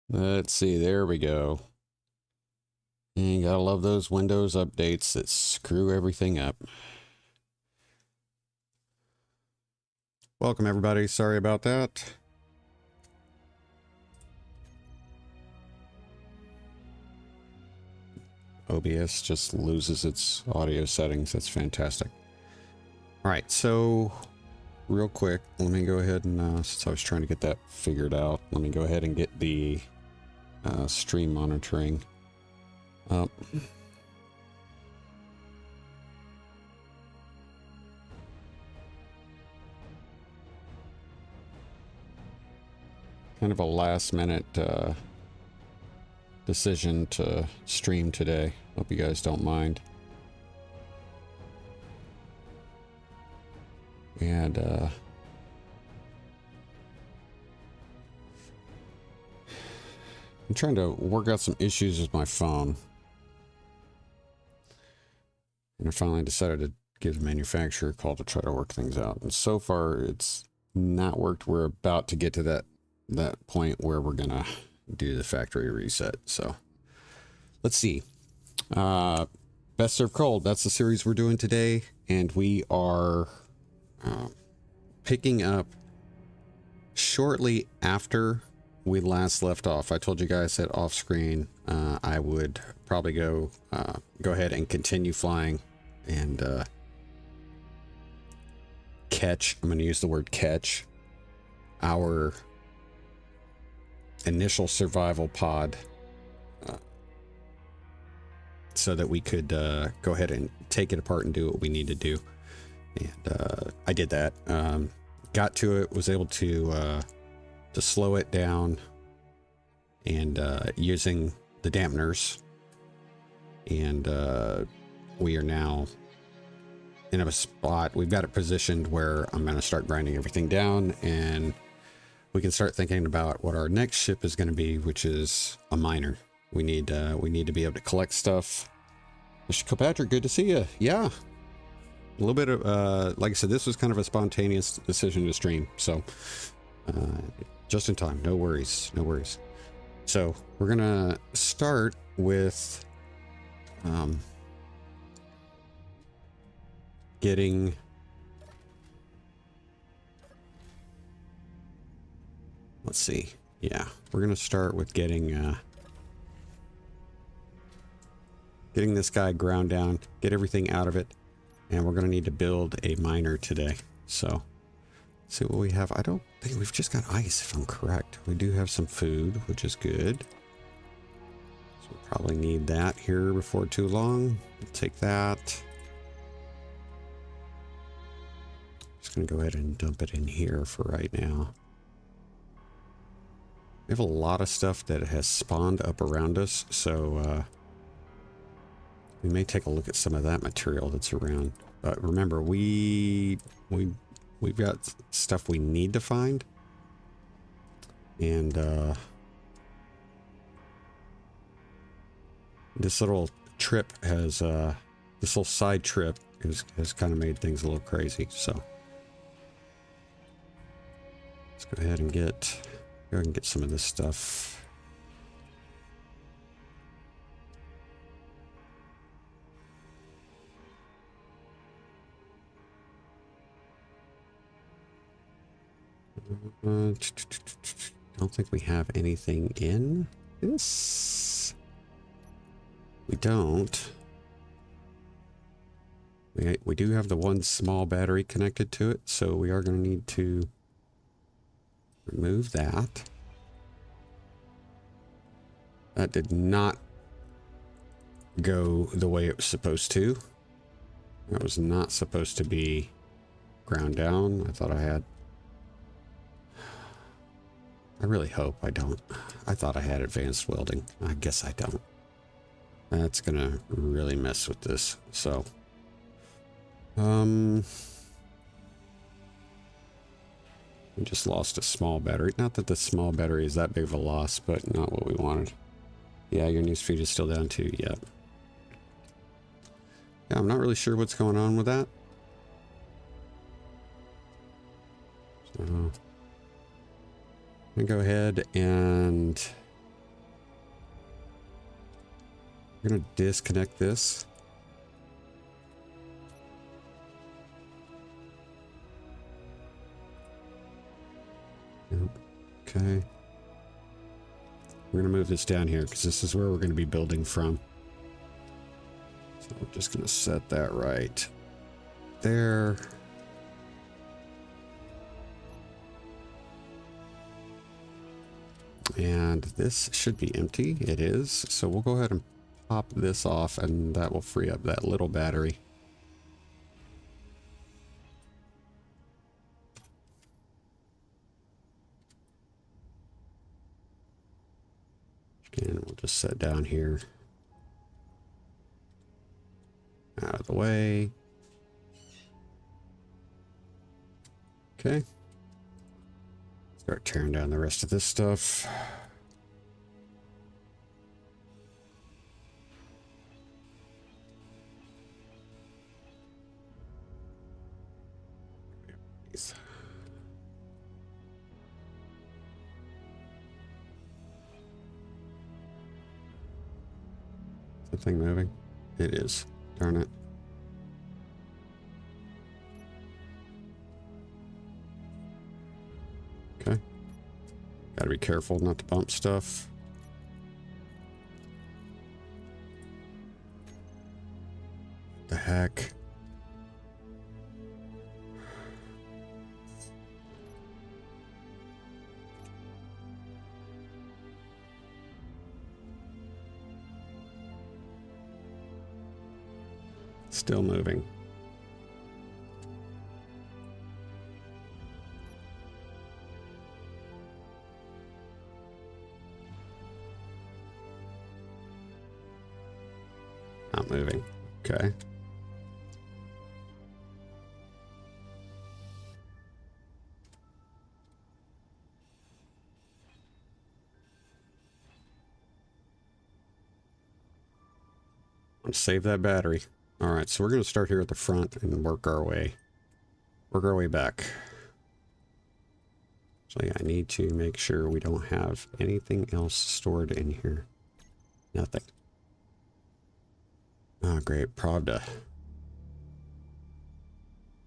Let's see, there we go. And you gotta love those Windows updates that screw everything up. Welcome everybody, sorry about that. OBS just loses its audio settings, that's fantastic. Alright, so real quick, let me go ahead and, since I was trying to get that figured out, let me go ahead and get the stream monitoring up. Kind of a last minute decision to stream today. Hope you guys don't mind. And I'm trying to work out some issues with my phone. And I finally decided to give the manufacturer a call to try to work things out. And so far it's not worked. We're about to get to that point where we're gonna do the factory reset. So let's see. Best Served Cold, that's the series we're doing today, and we are picking up shortly after we last left off. I told you guys that off screen I would probably go ahead and continue flying and catch, I'm going to use the word catch, our initial survival pod so that we could go ahead and take it apart and do what we need to do. And I did that. Got to it, was able to slow it down and using the dampeners, and we are now in a spot, we've got it positioned where I'm going to start grinding everything down, and we can start thinking about what our next ship is going to be, which is a miner. We need to be able to collect stuff. Mr. Kilpatrick, good to see you. Yeah, a little bit of like I said, this was kind of a spontaneous decision to stream, so just in time. No worries, no worries. So we're gonna start with getting let's see. Yeah, we're gonna start with getting this guy ground down, get everything out of it, and we're gonna need to build a miner today. So let's see what we have. I don't think we've just got ice, if I'm correct. We do have some food, which is good. So we'll probably need that here before too long. We'll take that. Just gonna go ahead and dump it in here for right now. We have a lot of stuff that has spawned up around us, so we may take a look at some of that material that's around. But remember, we've got stuff we need to find, and this little trip has this little side trip has kind of made things a little crazy. So let's go ahead and get some of this stuff. I don't think we have anything in this. We don't. We do have the one small battery connected to it, so we are going to need to remove that. That did not go the way it was supposed to. That was not supposed to be ground down. I thought I had. I really hope I don't. I thought I had advanced welding. I guess I don't. That's gonna really mess with this. So, we just lost a small battery. Not that the small battery is that big of a loss, but not what we wanted. Yeah, your newsfeed is still down too. Yep. Yeah, I'm not really sure what's going on with that. So, I'm gonna go ahead and We're gonna disconnect this. Okay. We're gonna move this down here because this is where we're gonna be building from. So we're just gonna set that right there. And this should be empty. It is. So we'll go ahead and pop this off, and that will free up that little battery. And we'll just set down here. Out of the way. Okay. Start tearing down the rest of this stuff. The thing moving? It is. Darn it. Okay. Gotta be careful not to bump stuff. The heck? Still moving. Not moving. Okay. Let's save that battery. All right, so we're going to start here at the front and work our way back. So yeah, I need to make sure we don't have anything else stored in here. Nothing. Oh, great. Pravda.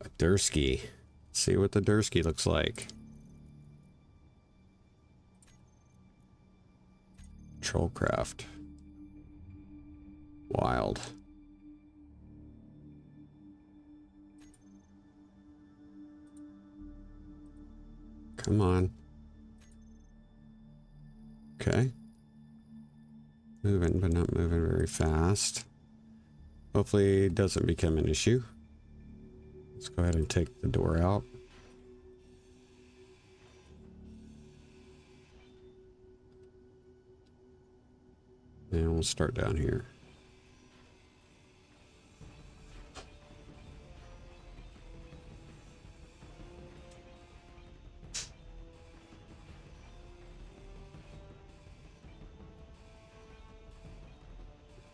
A Dursky. Let's see what the Dursky looks like. Trollcraft. Wild. Come on. Okay. Moving, but not moving very fast. Hopefully it doesn't become an issue. Let's go ahead and take the door out. And we'll start down here.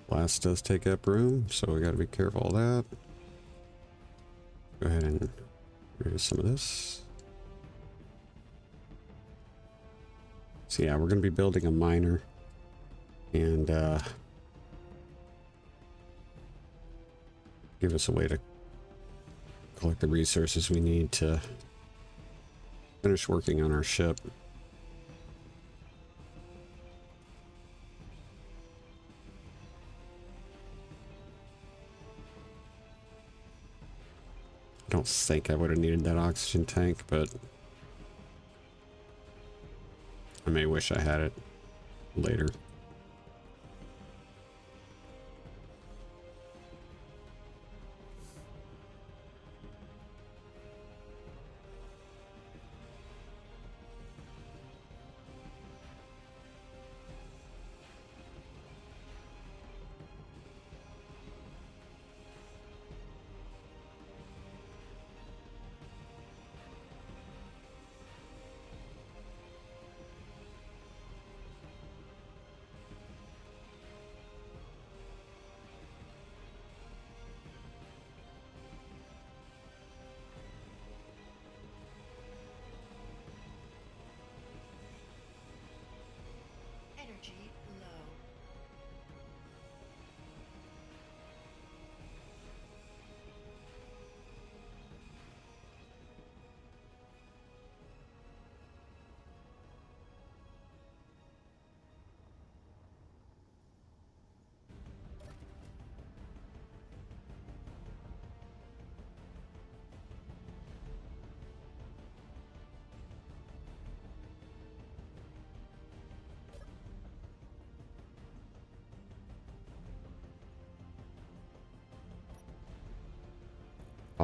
Blast does take up room, so we got to be careful of that. Go ahead and remove some of this. So yeah, we're going to be building a miner, and give us a way to collect the resources we need to finish working on our ship. I don't think I would have needed that oxygen tank, but I may wish I had it later.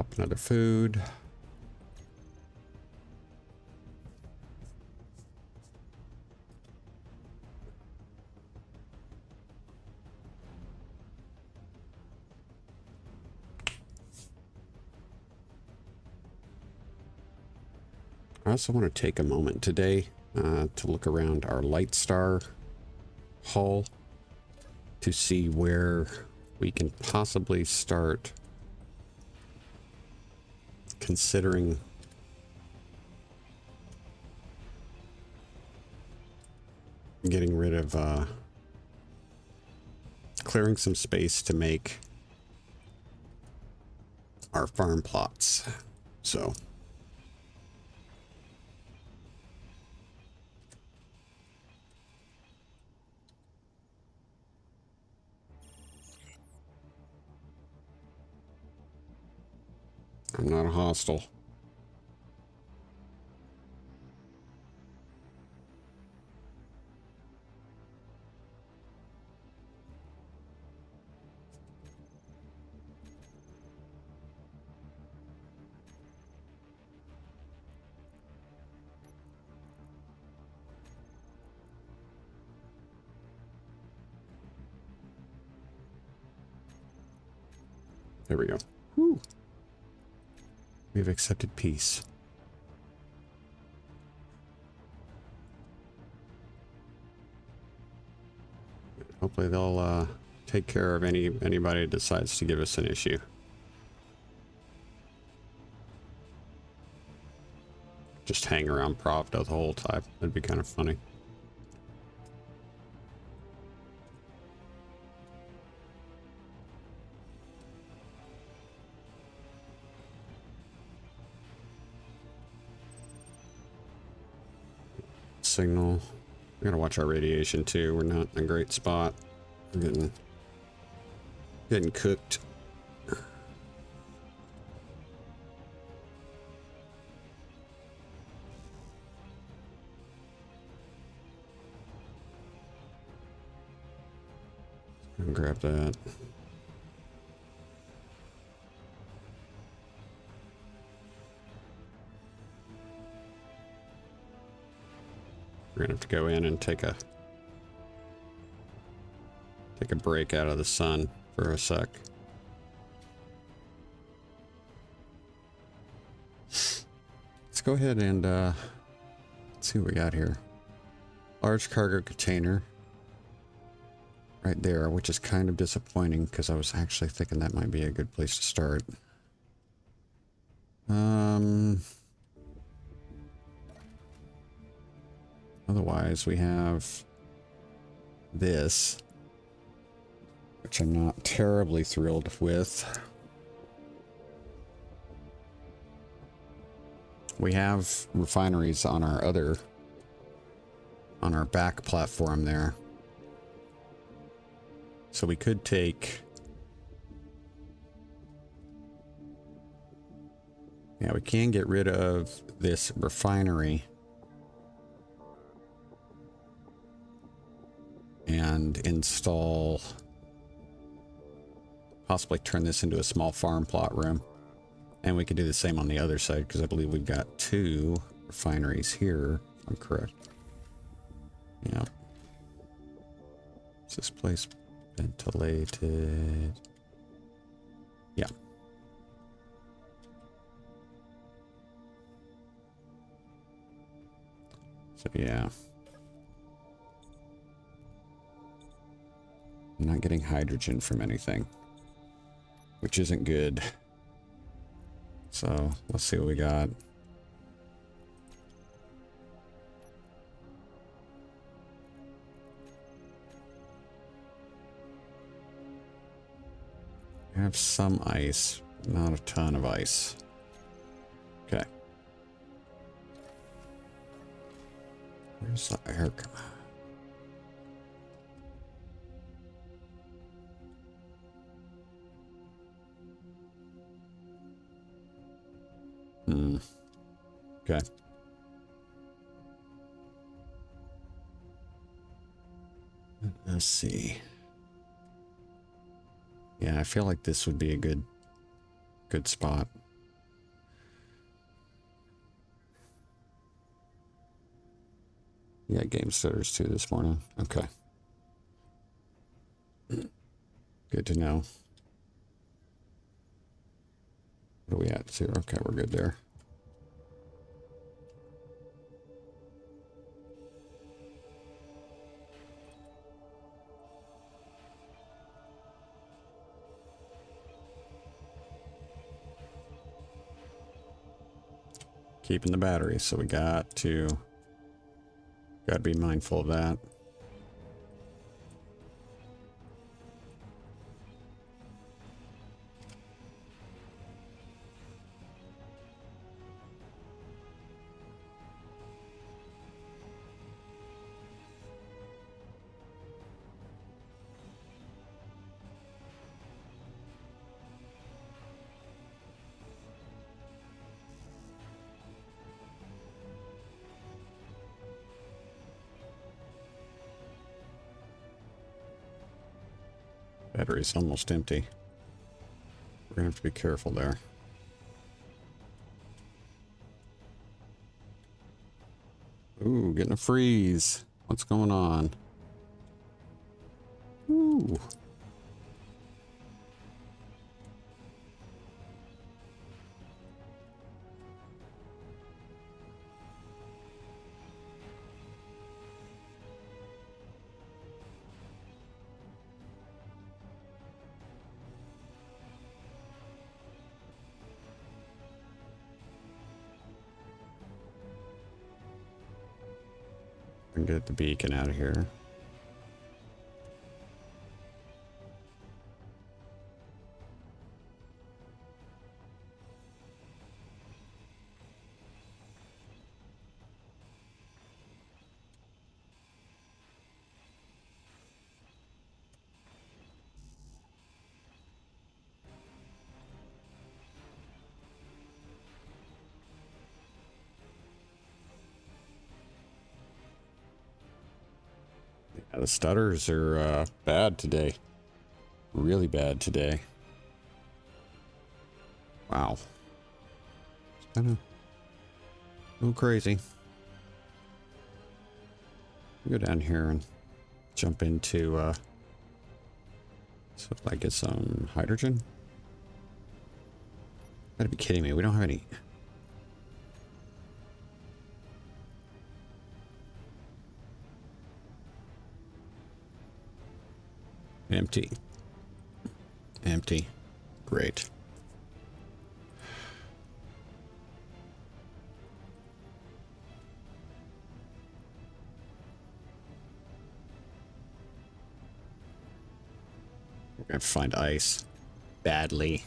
Pop another food. I also want to take a moment today to look around our Lightstar hull to see where we can possibly start considering getting rid of clearing some space to make our farm plots. So I'm not a hostile. There we go. Whew. We've accepted peace. Hopefully they'll take care of anybody that decides to give us an issue. Just hang around Pravda the whole time. That'd be kind of funny. Signal. We gotta watch our radiation too. We're not in a great spot. We're getting cooked. Grab that. We're gonna have to go in and take a break out of the sun for a sec. Let's go ahead and let's see what we got here. Large cargo container right there, which is kind of disappointing because I was actually thinking that might be a good place to start. Otherwise, we have this, which I'm not terribly thrilled with. We have refineries on our back platform there. So we could take... Yeah, we can get rid of this refinery and install, possibly turn this into a small farm plot room. And we could do the same on the other side, because I believe we've got 2 refineries here, if I'm correct. Yeah. Is this place ventilated? Yeah. So yeah. I'm not getting hydrogen from anything, which isn't good. So let's see what we got. We have some ice, not a ton of ice. Okay. Where's the air come out? Okay. Let's see. Yeah, I feel like this would be a good spot. Yeah, game sitters too this morning. Okay. Good to know. What are we at? 0. Okay, we're good there. Keeping the battery, so we got to be mindful of that. Battery's almost empty. We're gonna have to be careful there. Ooh, getting a freeze. What's going on? Ooh. And get the beacon out of here. Yeah, the stutters are bad today. Really bad today. Wow. It's kind of a little crazy. Go down here and jump into so if I get some hydrogen. Gotta be kidding me, we don't have any. Empty. Empty. Great. We're gonna find ice. Badly.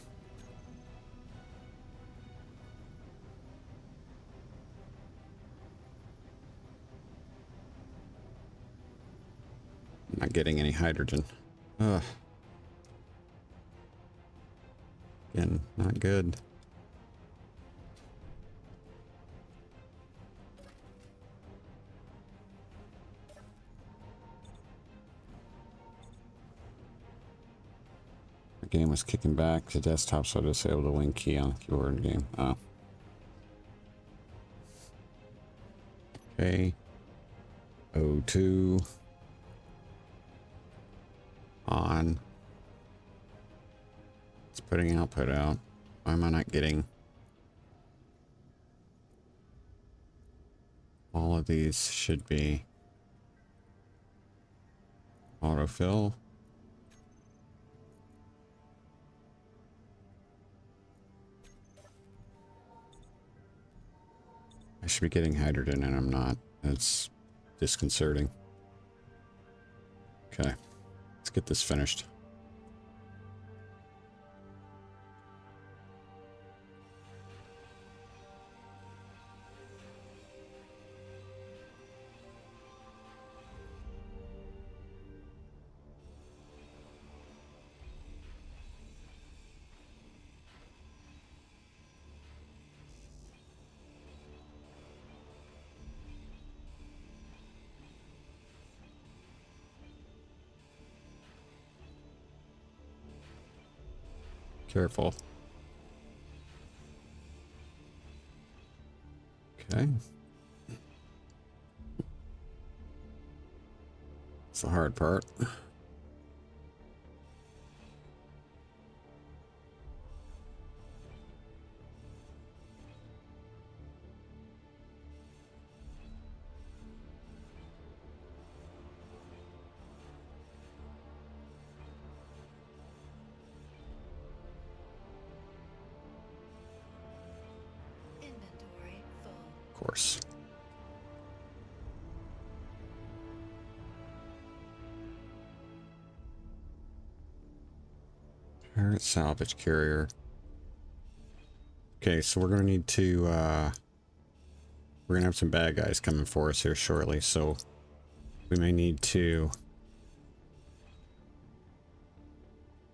I'm not getting any hydrogen. Ugh. Again, not good. The game was kicking back to desktop, so I disabled the wing key on the keyboard game. Oh. Okay. O2. On. It's putting output out. Why am I not getting all of these? Should be autofill. I should be getting hydrogen and I'm not. That's disconcerting. Okay, let's get this finished. Careful. Okay. the hard part. Inventory full. Of course. Pirate salvage carrier. Okay, so we're gonna need to we're gonna have some bad guys coming for us here shortly, so we may need to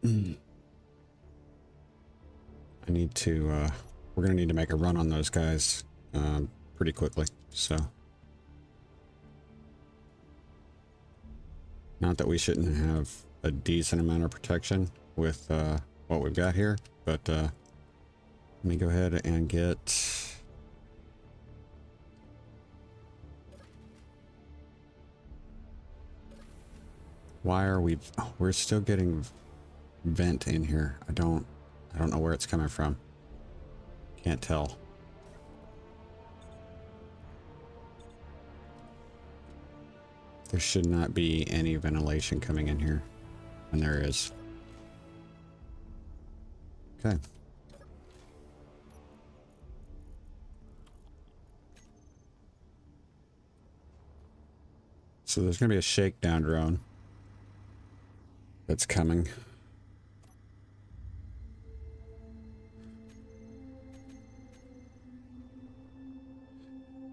I need to we're gonna need to make a run on those guys pretty quickly, so not that we shouldn't have a decent amount of protection with what we've got here, but let me go ahead and get why are we we're still getting vent in here. I don't know where it's coming from. Can't tell. There should not be any ventilation coming in here, and there is. Okay. So there's going to be a shakedown drone that's coming.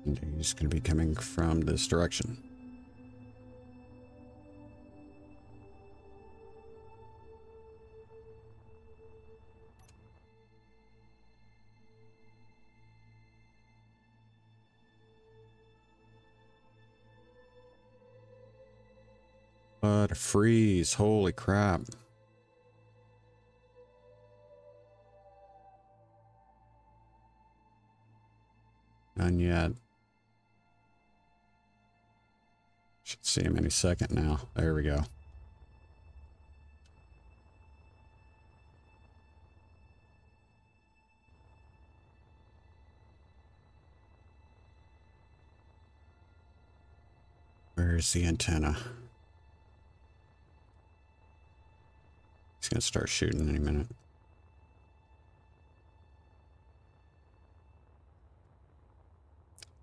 And he's going to be coming from this direction. But a freeze, holy crap. None yet. Should see him any second now. There we go. Where's the antenna? He's gonna start shooting any minute.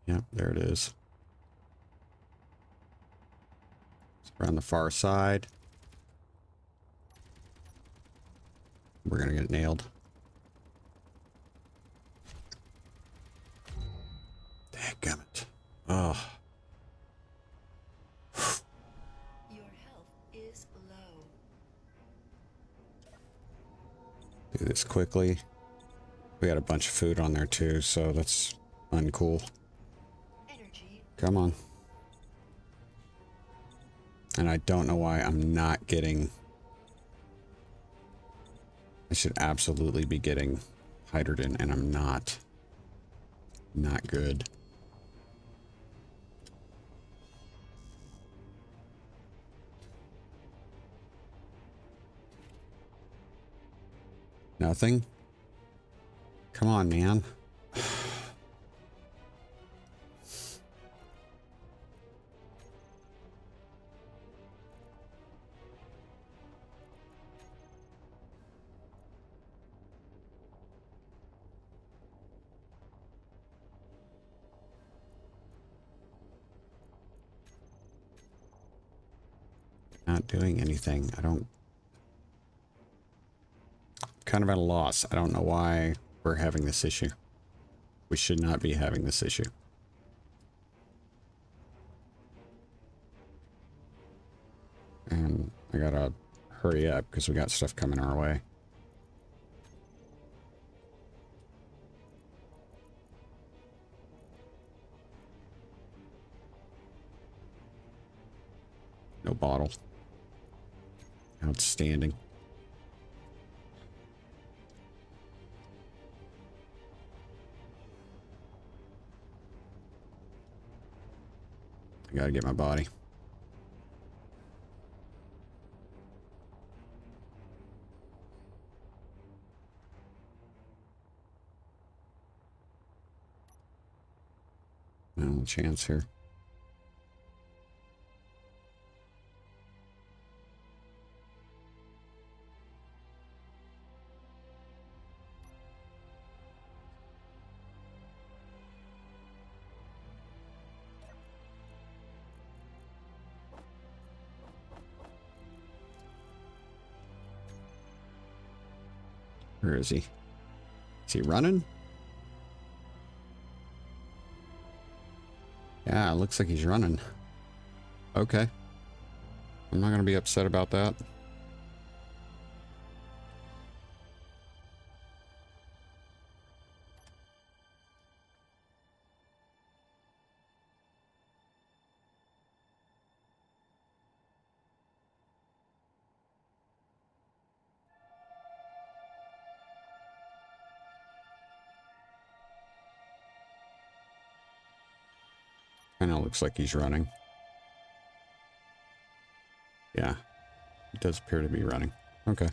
Yep, there it is. It's around the far side. We're gonna get nailed. Dadgummit. Oh. Your health is low. Do this quickly. We got a bunch of food on there too, so that's uncool. Energy. Come on. And I don't know why I'm not getting... I should absolutely be getting hydrogen, and I'm not. Not good. Nothing? Come on, man. Not doing anything. I don't... kind of at a loss. I don't know why we're having this issue. We should not be having this issue. And I gotta hurry up because we got stuff coming our way. No bottle. Outstanding. I gotta get my body. No chance here. Where is he? Is he running? Yeah, it looks like he's running. Okay. I'm not going to be upset about that. Kind of looks like he's running. Yeah, it does appear to be running. Okay.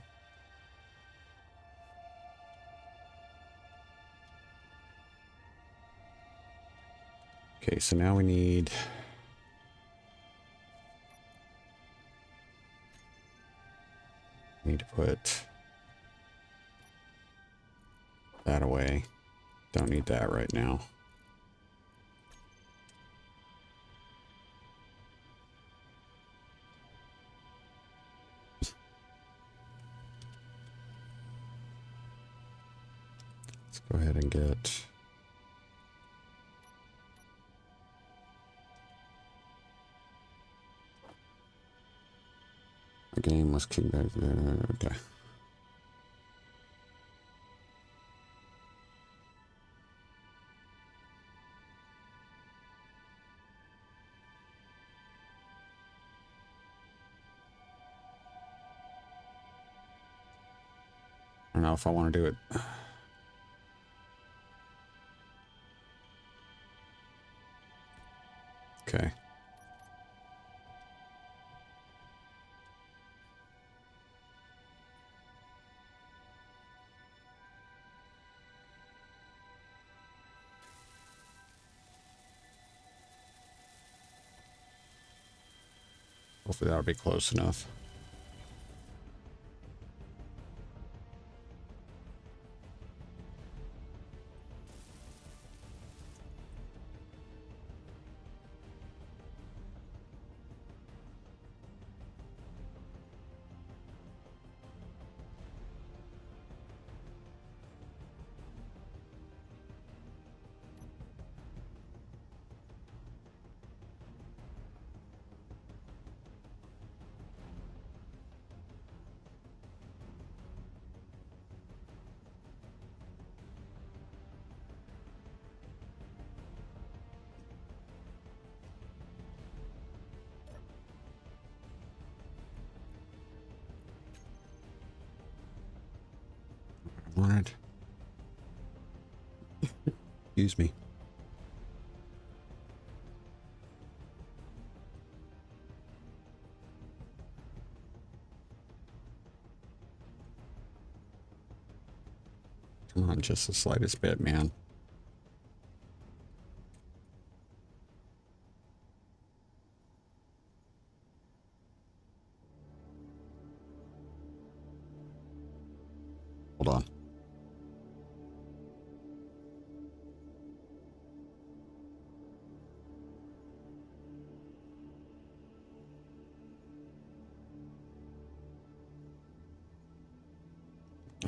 Okay, so now we need to put that away. Don't need that right now. Let's go ahead and get the game was kicked back there. Okay. I don't know if I want to do it. Okay. Hopefully that'll be close enough. Wanted. Excuse me. Come on, just the slightest bit, man. Hold on.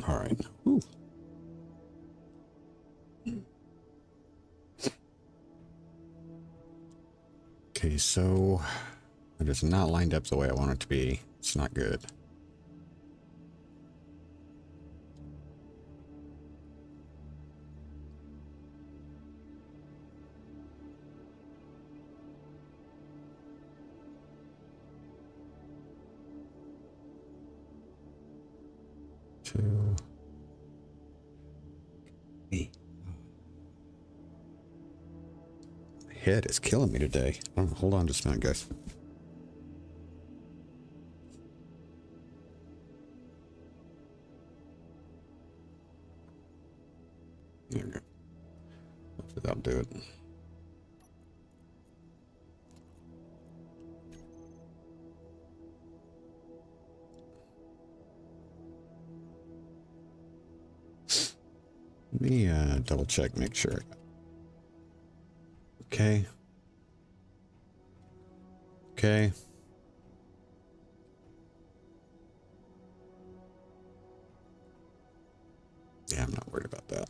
All right. Whew. Okay, so it is not lined up the way I want it to be. It's not good. Two. Hey. My head is killing me today. Oh, hold on just a minute, guys. There we go. Hopefully that'll do it. me double check, make sure. Okay. Okay. Yeah, I'm not worried about that.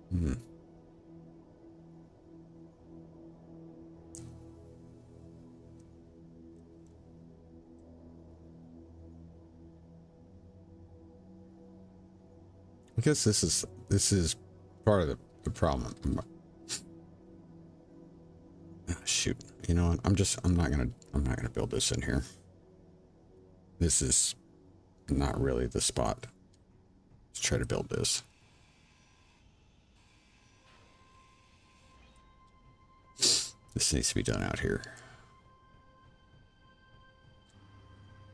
Hmm. I guess this is part of the problem. Oh, shoot, you know what? I'm not gonna build this in here. This is not really the spot. Let's try to build this. This needs to be done out here.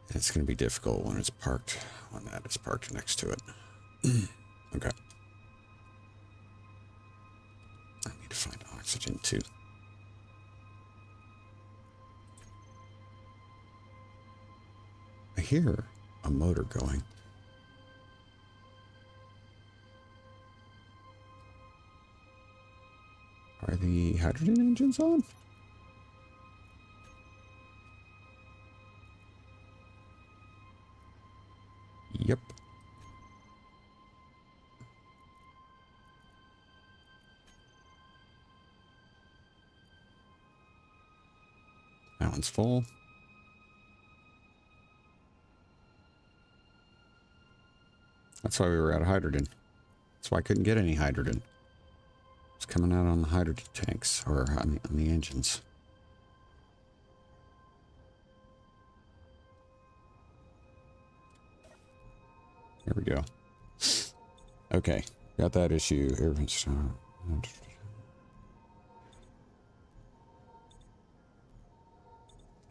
It's going to be difficult when it's parked, when that is parked next to it. Okay. I need to find oxygen too. I hear a motor going. Are the hydrogen engines on? Yep. That one's full. That's why we were out of hydrogen. That's why I couldn't get any hydrogen. It's coming out on the hydrogen tanks, or on the engines. Here we go. Okay, got that issue.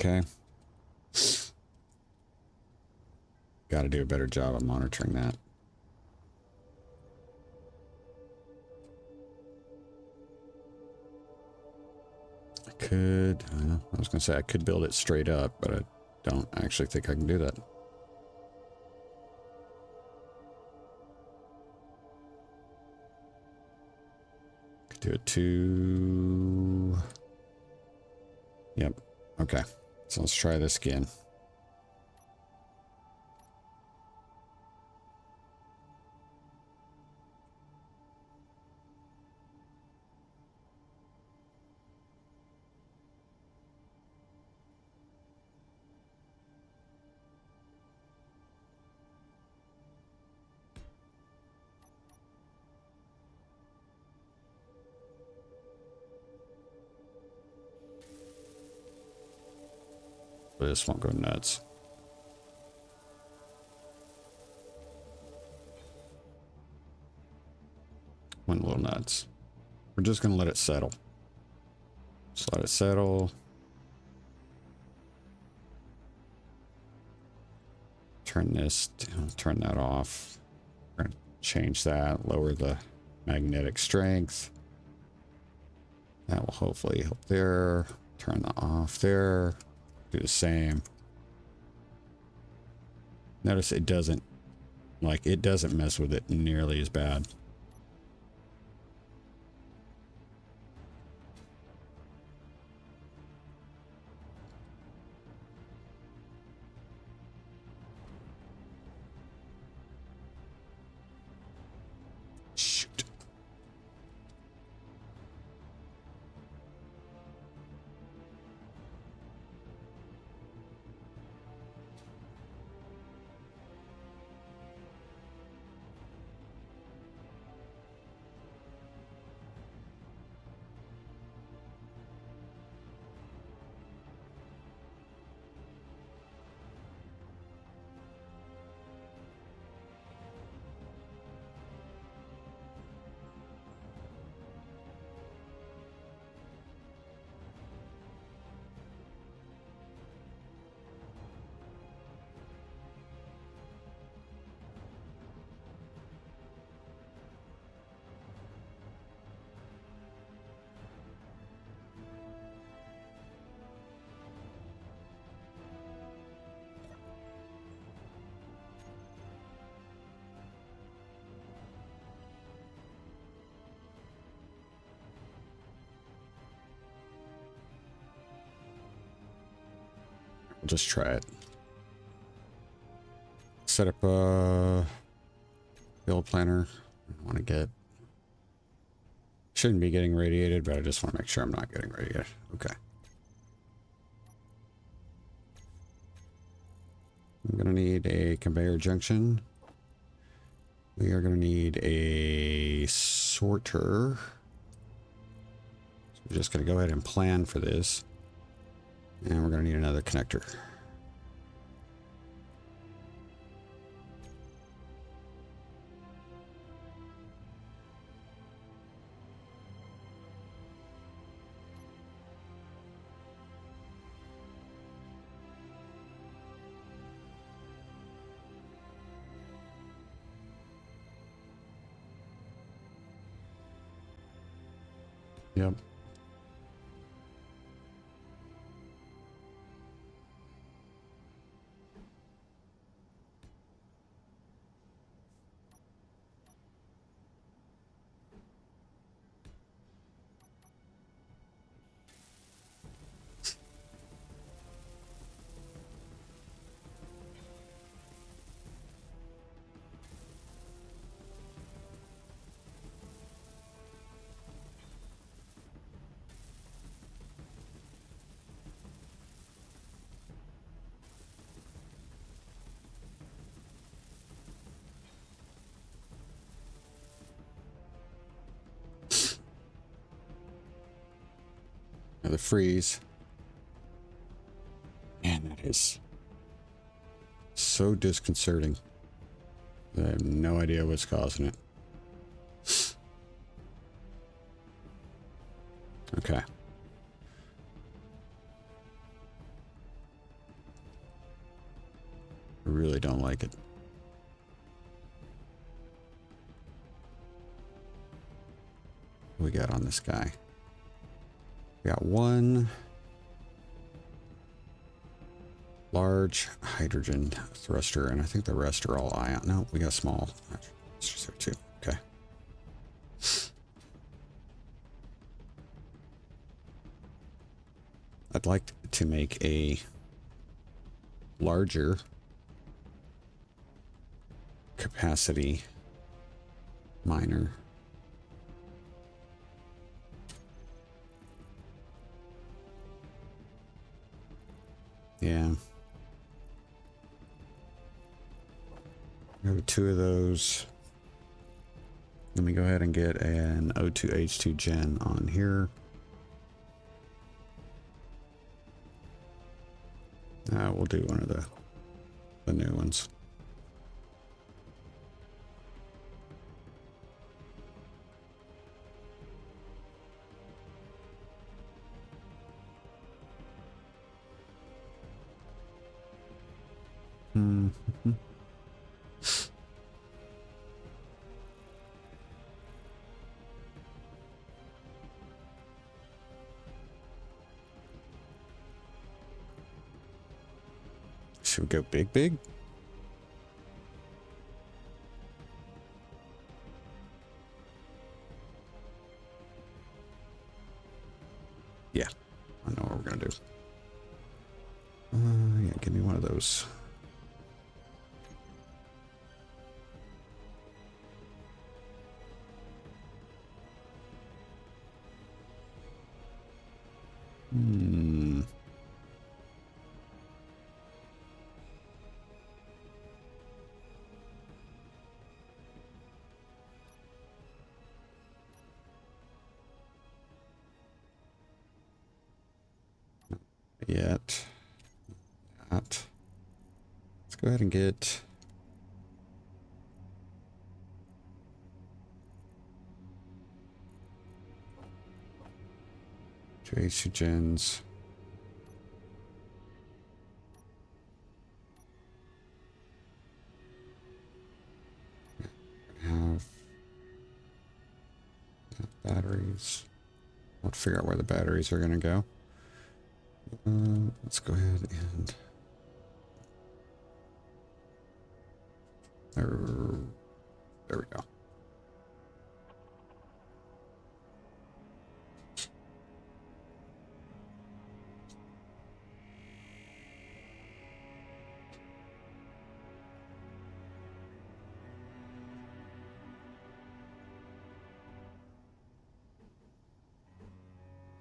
Okay. Got to do a better job of monitoring that. I could, I was going to say I could build it straight up, but I don't actually think I can do that. Could do it to... Yep. Okay. So let's try this again. This won't go nuts. Went a little nuts. We're just going to let it settle. Just let it settle. Turn this, turn that off. We're going to change that, lower the magnetic strength. That will hopefully help there. Turn that off there. Do the same. Notice it doesn't mess with it nearly as bad. Shoot. We'll just try it. Set up a build planner. I want to get... Shouldn't be getting radiated, but I just want to make sure I'm not getting radiated. Okay. I'm going to need a conveyor junction. We are going to need a sorter. So we're just going to go ahead and plan for this. And we're going to need another connector. Yep. Now the freeze. Man, that is so disconcerting. I have no idea what's causing it. Okay. I really don't like it. What we got on this guy? We got one large hydrogen thruster, and I think the rest are all ion. No, we got small thrusters there too. Okay. I'd like to make a larger capacity miner. Yeah. Have two of those. Let me go ahead and get an O2H2 gen on here. We'll do one of the new ones. Mm-hmm. Should we go big? Yeah, I know what we're gonna do. Yeah, give me one of those. Yet. Not. Let's go ahead and get two H2 gens. Have batteries. I'll figure out where the batteries are going to go. Let's go ahead and there we go.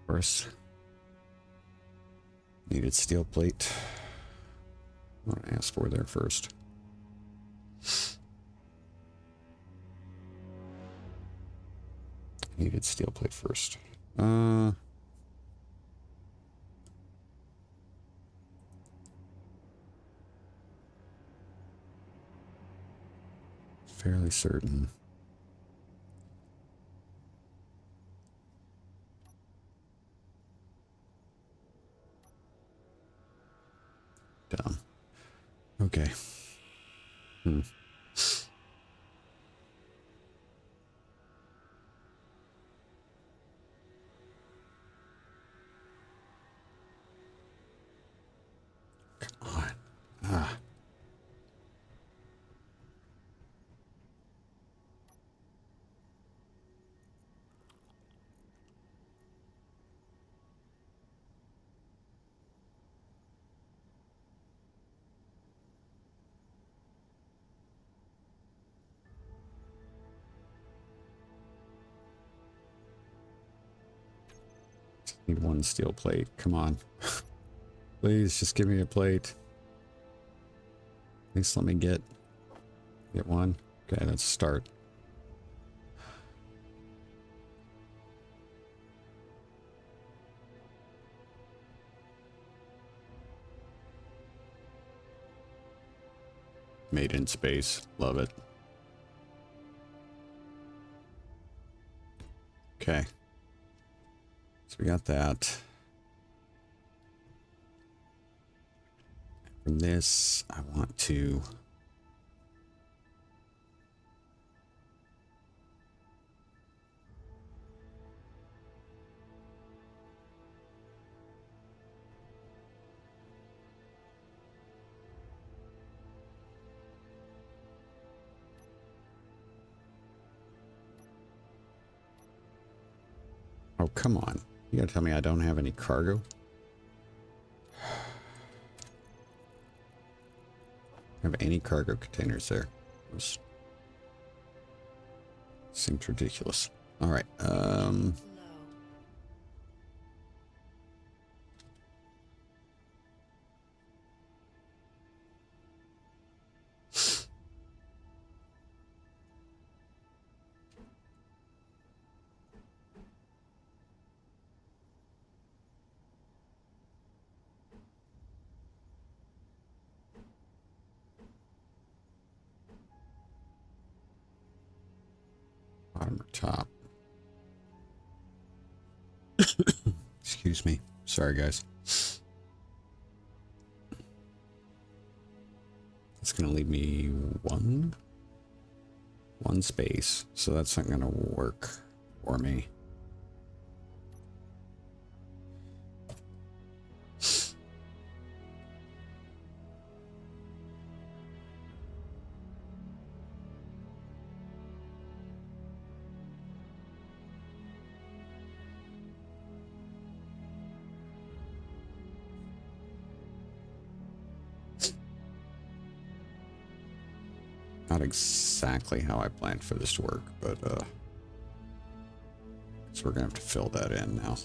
course. Needed steel plate. What I asked for there first. Needed steel plate first. Fairly certain. Dumb. Okay. Come on. Ah. Need one steel plate. Come on. Please just give me a plate. At least let me get one. Okay, let's start. Made in space. Love it. Okay. So we got that. From this, I want to... Oh, come on. You gotta tell me I don't have any cargo? Have any cargo containers there? Those seems ridiculous. All right. Low. Bottom or top? Excuse me. Sorry, guys. It's gonna leave me one space, so that's not gonna work for me. Not exactly how I planned for this to work, but so we're gonna have to fill that in now.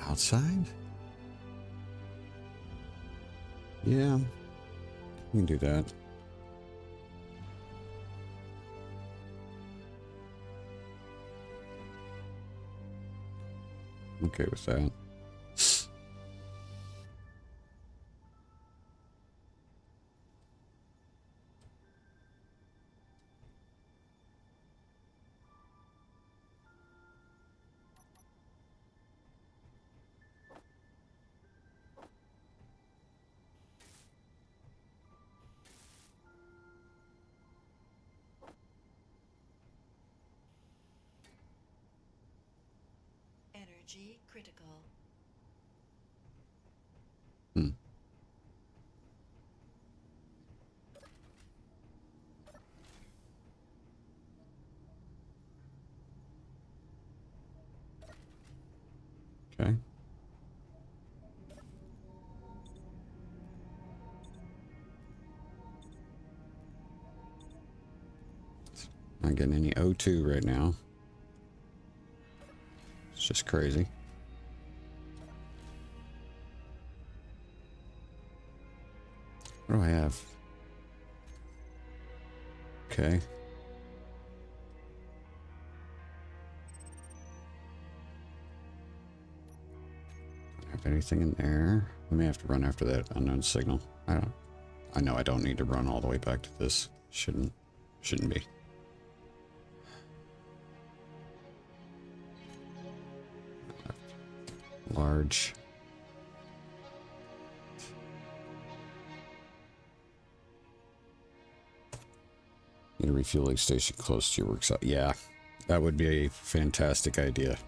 Outside? Yeah, we can do that. Okay with that. Energy critical. Hmm. Okay. Not getting any O2 right now. It's just crazy. What do I have? Okay. Don't have anything in there. We may have to run after that unknown signal. I know I don't need to run all the way back to this. Shouldn't be. Large. Need a refueling station close to your work site. Yeah, that would be a fantastic idea.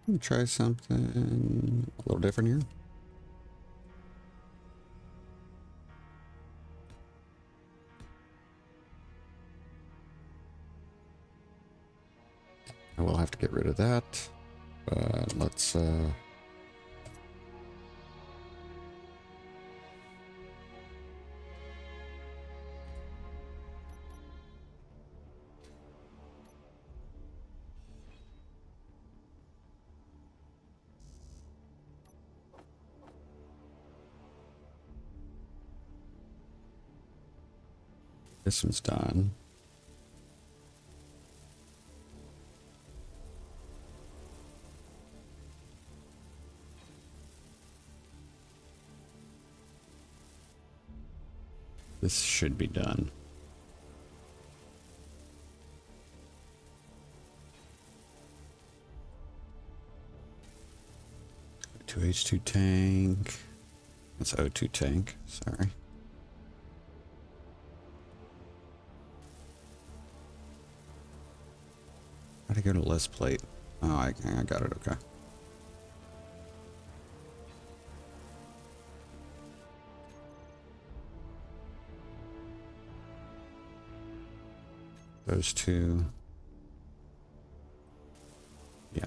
Let me try something a little different here. I will have to get rid of that, but let's this one's done. This should be done. H2 tank. That's O2 tank. Sorry. How'd I go to list plate? Oh, I got it. Okay. Those two. Yeah.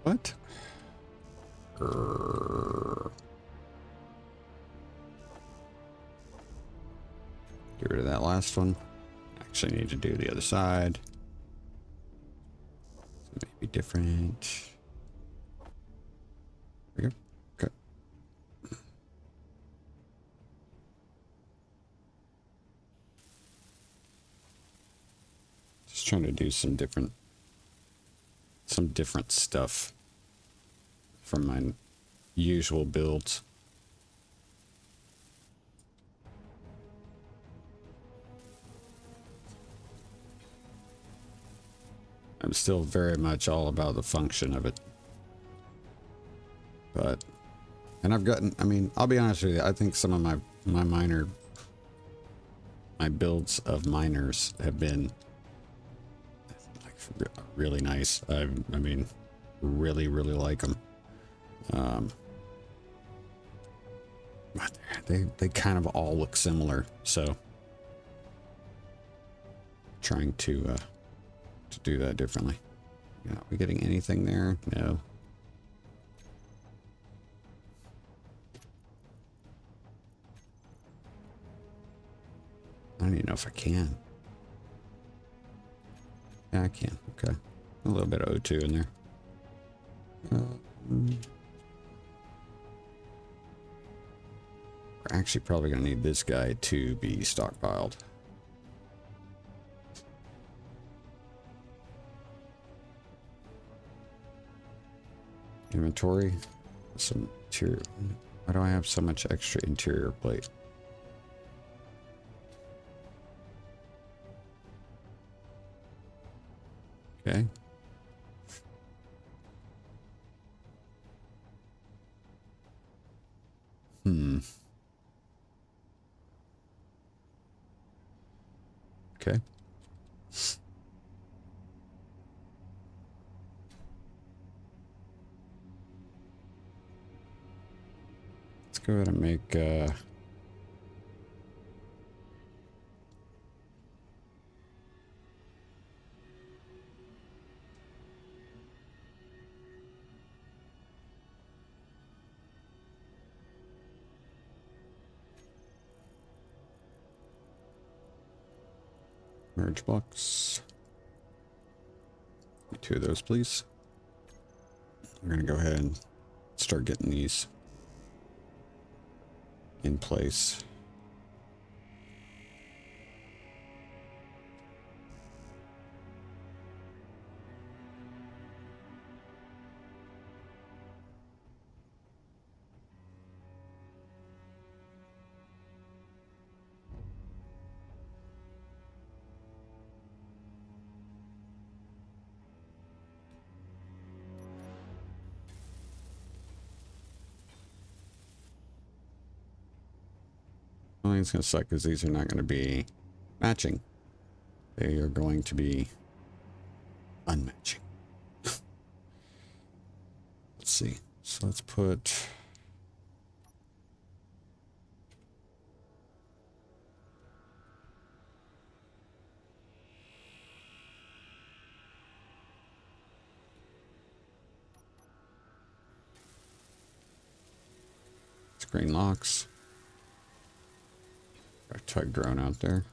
What? Get rid of that last one. Actually need to do the other side. So maybe different. There we go. Okay. Just trying to do some different stuff from my usual builds. I'm still very much all about the function of it. But, and I've gotten, I mean, I'll be honest with you, I think some of my builds of miners have been like really nice. I mean, really like them. But they kind of all look similar, so trying to do that differently. Yeah, are we getting anything there? No. I don't even know if I can. Yeah, I can. Okay. A little bit of O2 in there. We're actually probably going to need this guy to be stockpiled. Inventory. Some interior. Why do I have so much extra interior plate? Okay. Okay. Let's go ahead and make merge blocks. 2 of those, please. We're going to go ahead and start getting these in place. Well, it's going to suck because these are not going to be matching. They are going to be unmatching. Let's see. So let's put... screen locks. Our tug drone out there.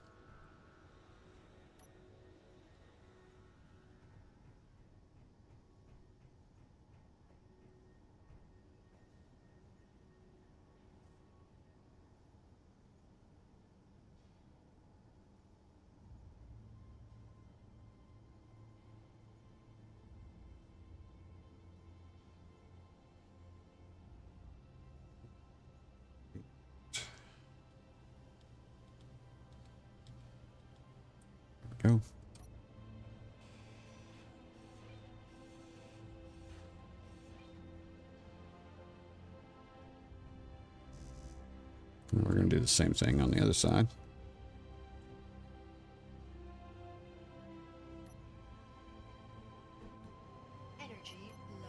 Go. And we're going to do the same thing on the other side. Energy low.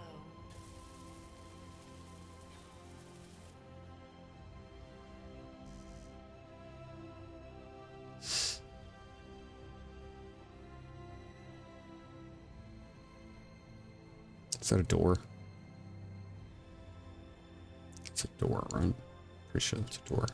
Is that a door? It's a door, right? Pretty sure it's a door.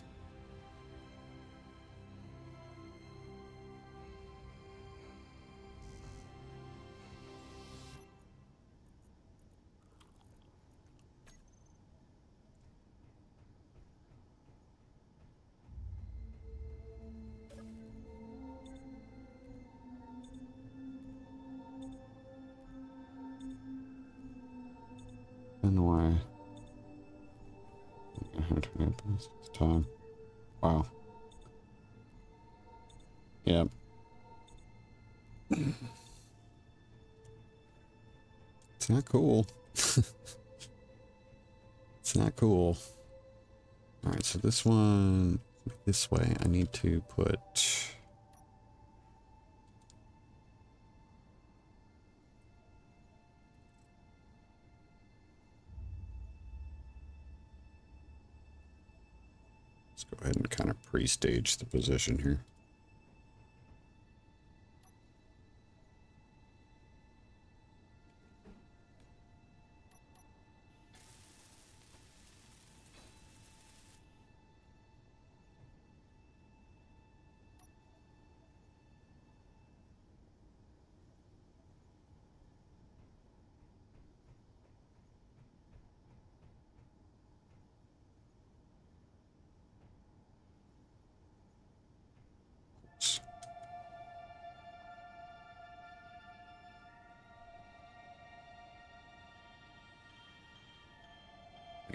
I don't know why. I have to get this time. Wow. Yep. It's not cool. It's not cool. Alright, so this one, this way, I need to put... Let's go ahead and kind of pre-stage the position here.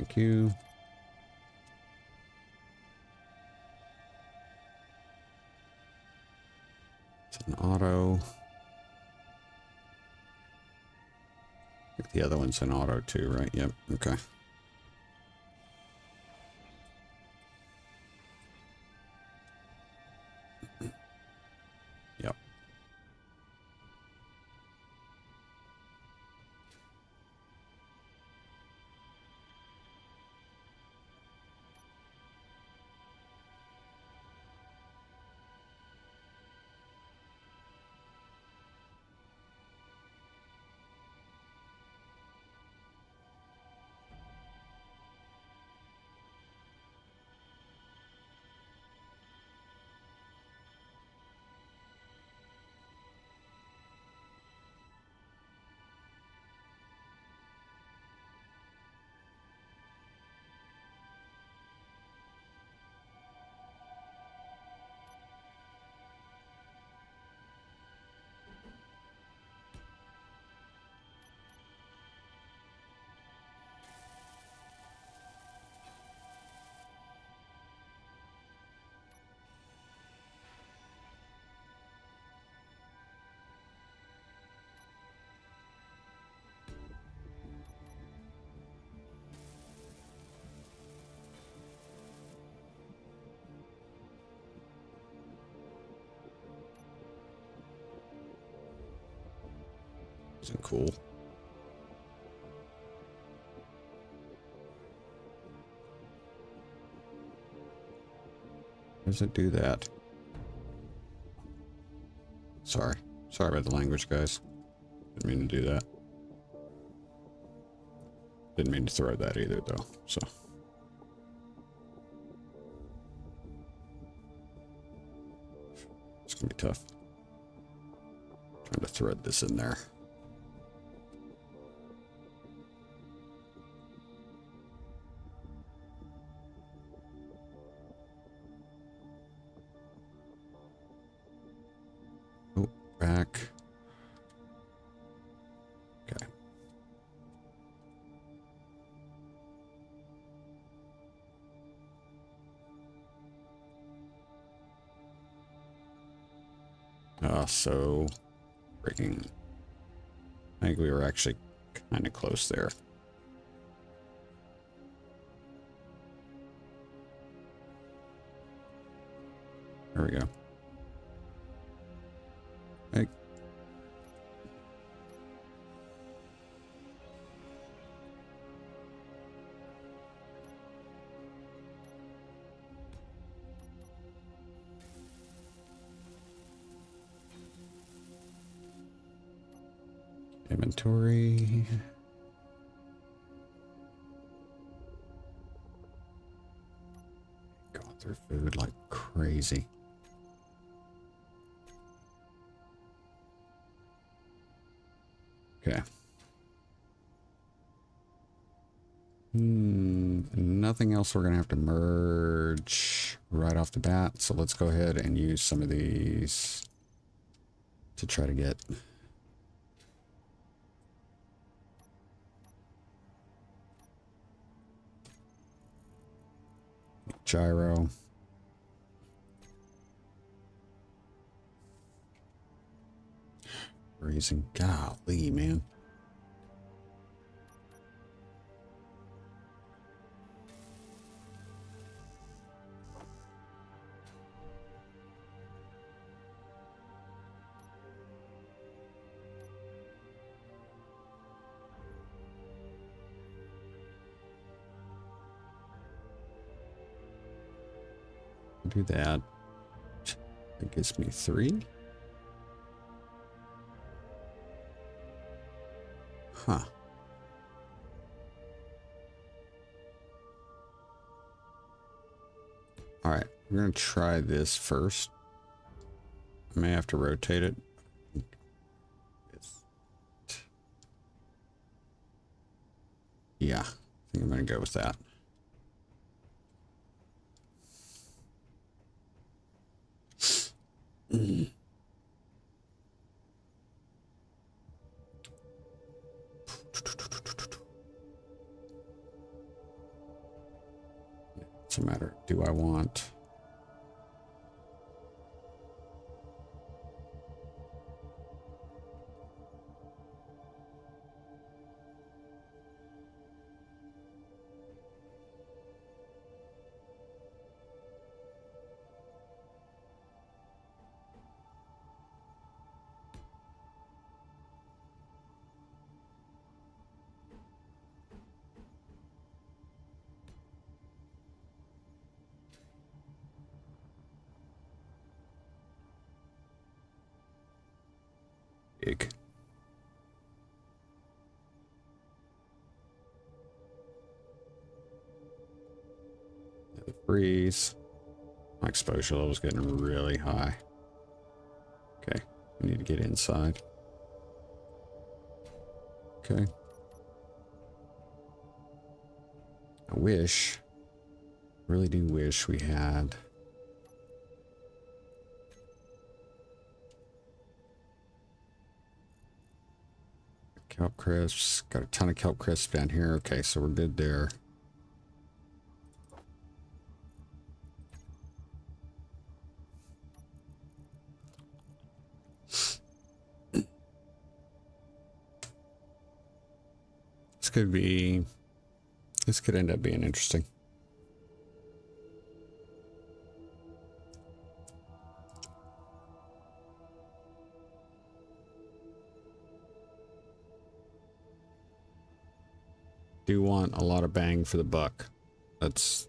Thank you. It's an auto. I think the other one's an auto too, right? Yep. Okay. Yep. Isn't cool. Does it do that? Sorry. Sorry about the language, guys. Didn't mean to do that. Didn't mean to throw that either, though, so. It's gonna be tough. Trying to thread this in there. Oh, back. Okay. So breaking. I think we were actually kind of close there. There we go. Hey. Inventory. Going through food like crazy. Okay. Nothing else we're gonna have to merge right off the bat. So let's go ahead and use some of these to try to get gyro. Raising, golly, man. Do that. That gives me 3. Huh. All right, we're gonna try this first. I may have to rotate it. Yeah, I think I'm gonna go with that. doesn't matter. Do I want... big. The freeze. My exposure level is getting really high. Okay, we need to get inside. Okay. I wish, really do wish we had kelp crisps. Got a ton of kelp crisps down here. Okay, so we're good there. This could end up being interesting. Do want a lot of bang for the buck. That's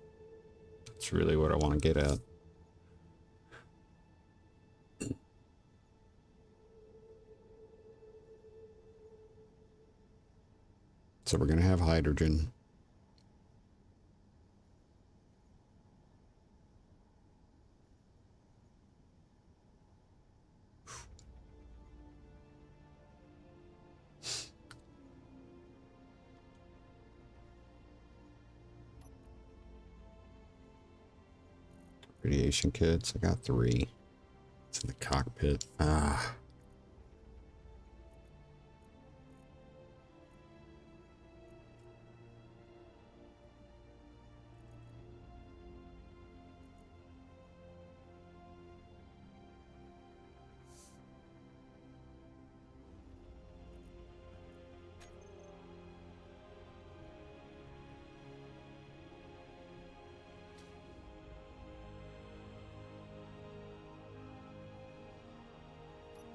really what I want to get at. So we're going to have hydrogen. Radiation kits. I got 3. It's in the cockpit. Ah.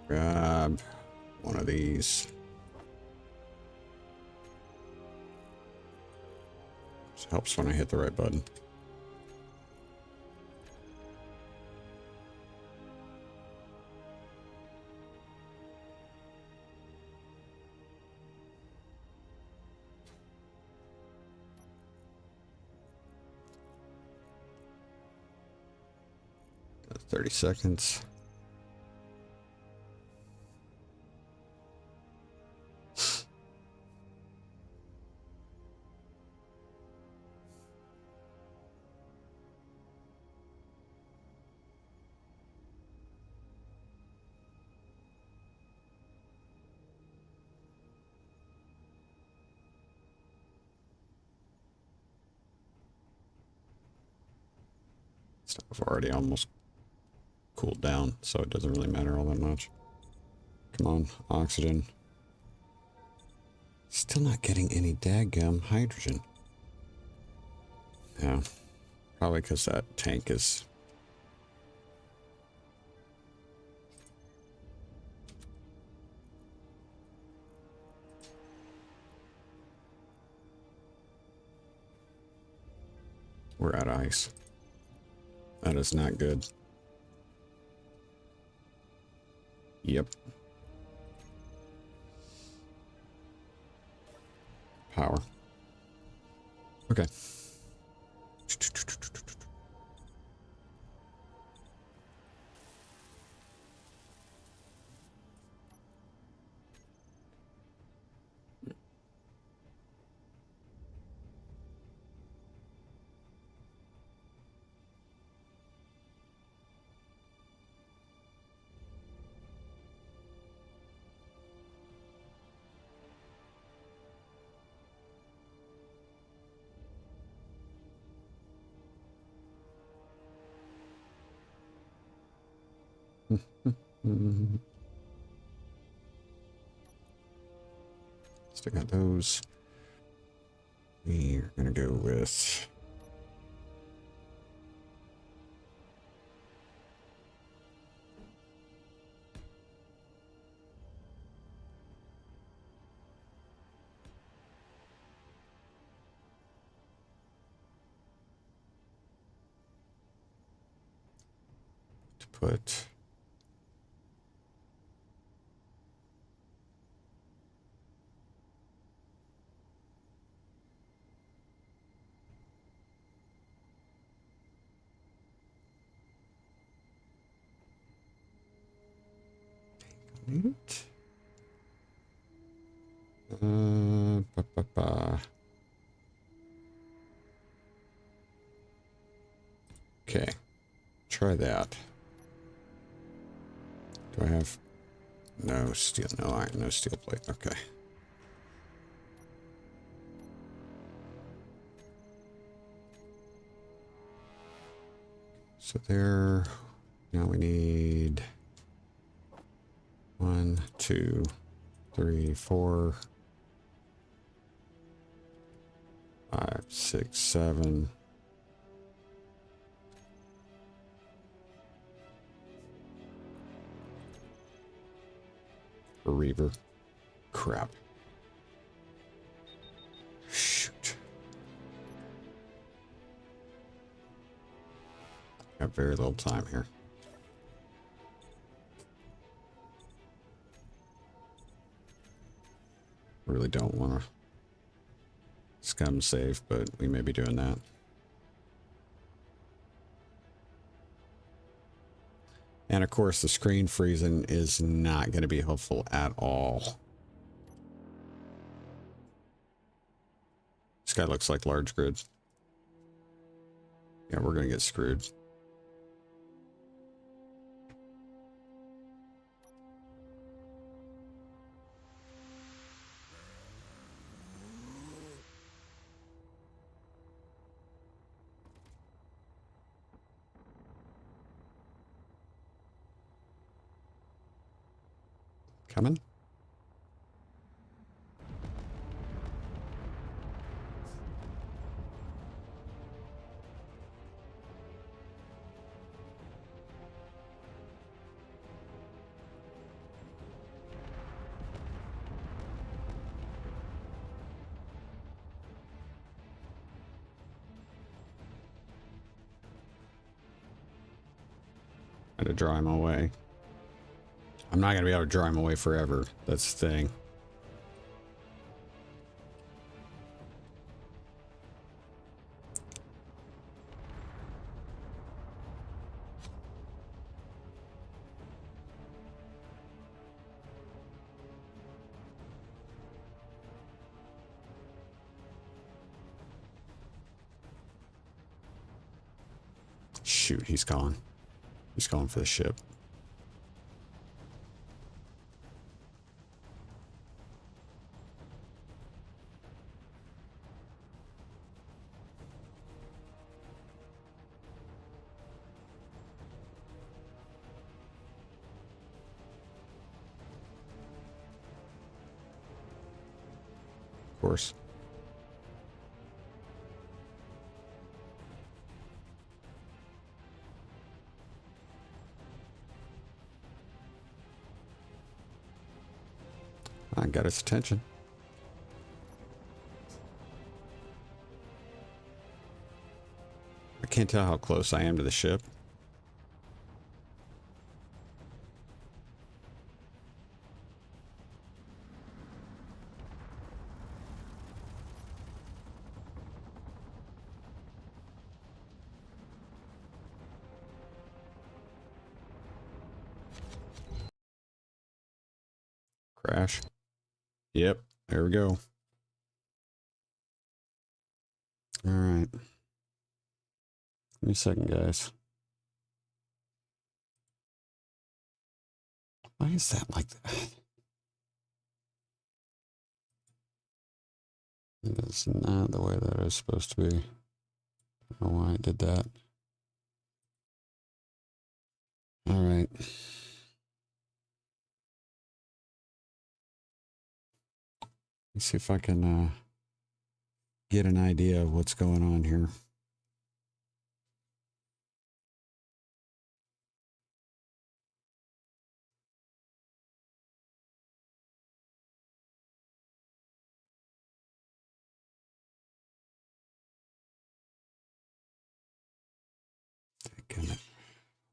Grab one of these. This helps when I hit the right button. That's 30 seconds. I've already almost cooled down, so it doesn't really matter all that much. Come on, oxygen. Still not getting any daggum hydrogen. Yeah, probably because that tank is... We're at ice. That is not good. Yep. Power. Okay. Still got those. We're gonna go with to put it. Okay, try that. Do I have no steel, no iron, no steel plate? Okay. So there, now we need 1, 2, 3, 4, 5, 6, 7. For Reaver. Crap. Shoot. Got very little time here. Really don't want to scum save, but we may be doing that. And of course, the screen freezing is not going to be helpful at all. This guy looks like large grid. Yeah, we're going to get screwed. Coming? Had to draw him away. I'm not going to be able to draw him away forever. That's the thing. Shoot, he's calling. He's calling for the ship. Of course. I got its attention. I can't tell how close I am to the ship. Crash. Yep, there we go. All right. Give me a second, guys. Why is that like that? It's not the way that it's supposed to be. I don't know why I did that. All right. Let's see if I can get an idea of what's going on here.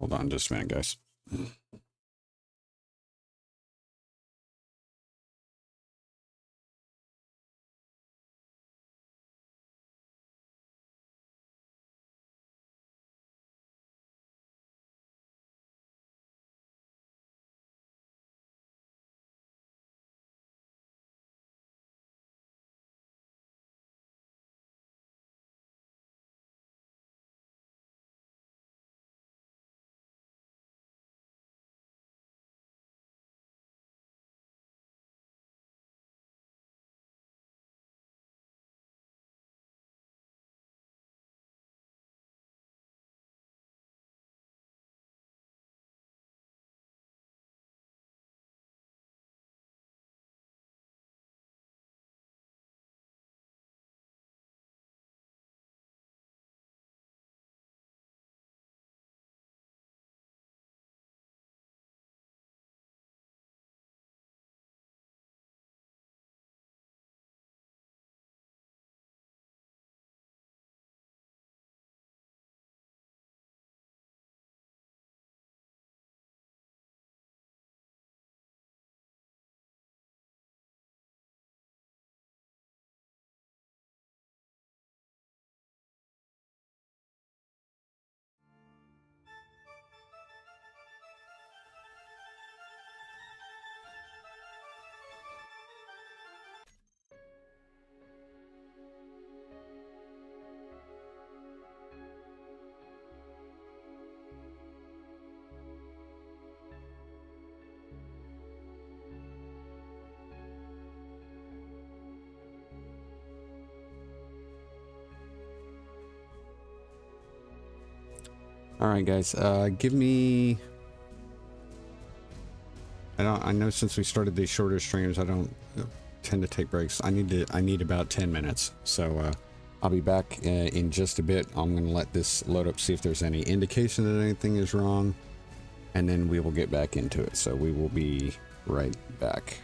Hold on just a minute, guys. All right, guys, give me, I know since we started these shorter streams, I don't tend to take breaks. I need about 10 minutes. So, I'll be back in just a bit. I'm going to let this load up, see if there's any indication that anything is wrong, and then we will get back into it. So we will be right back.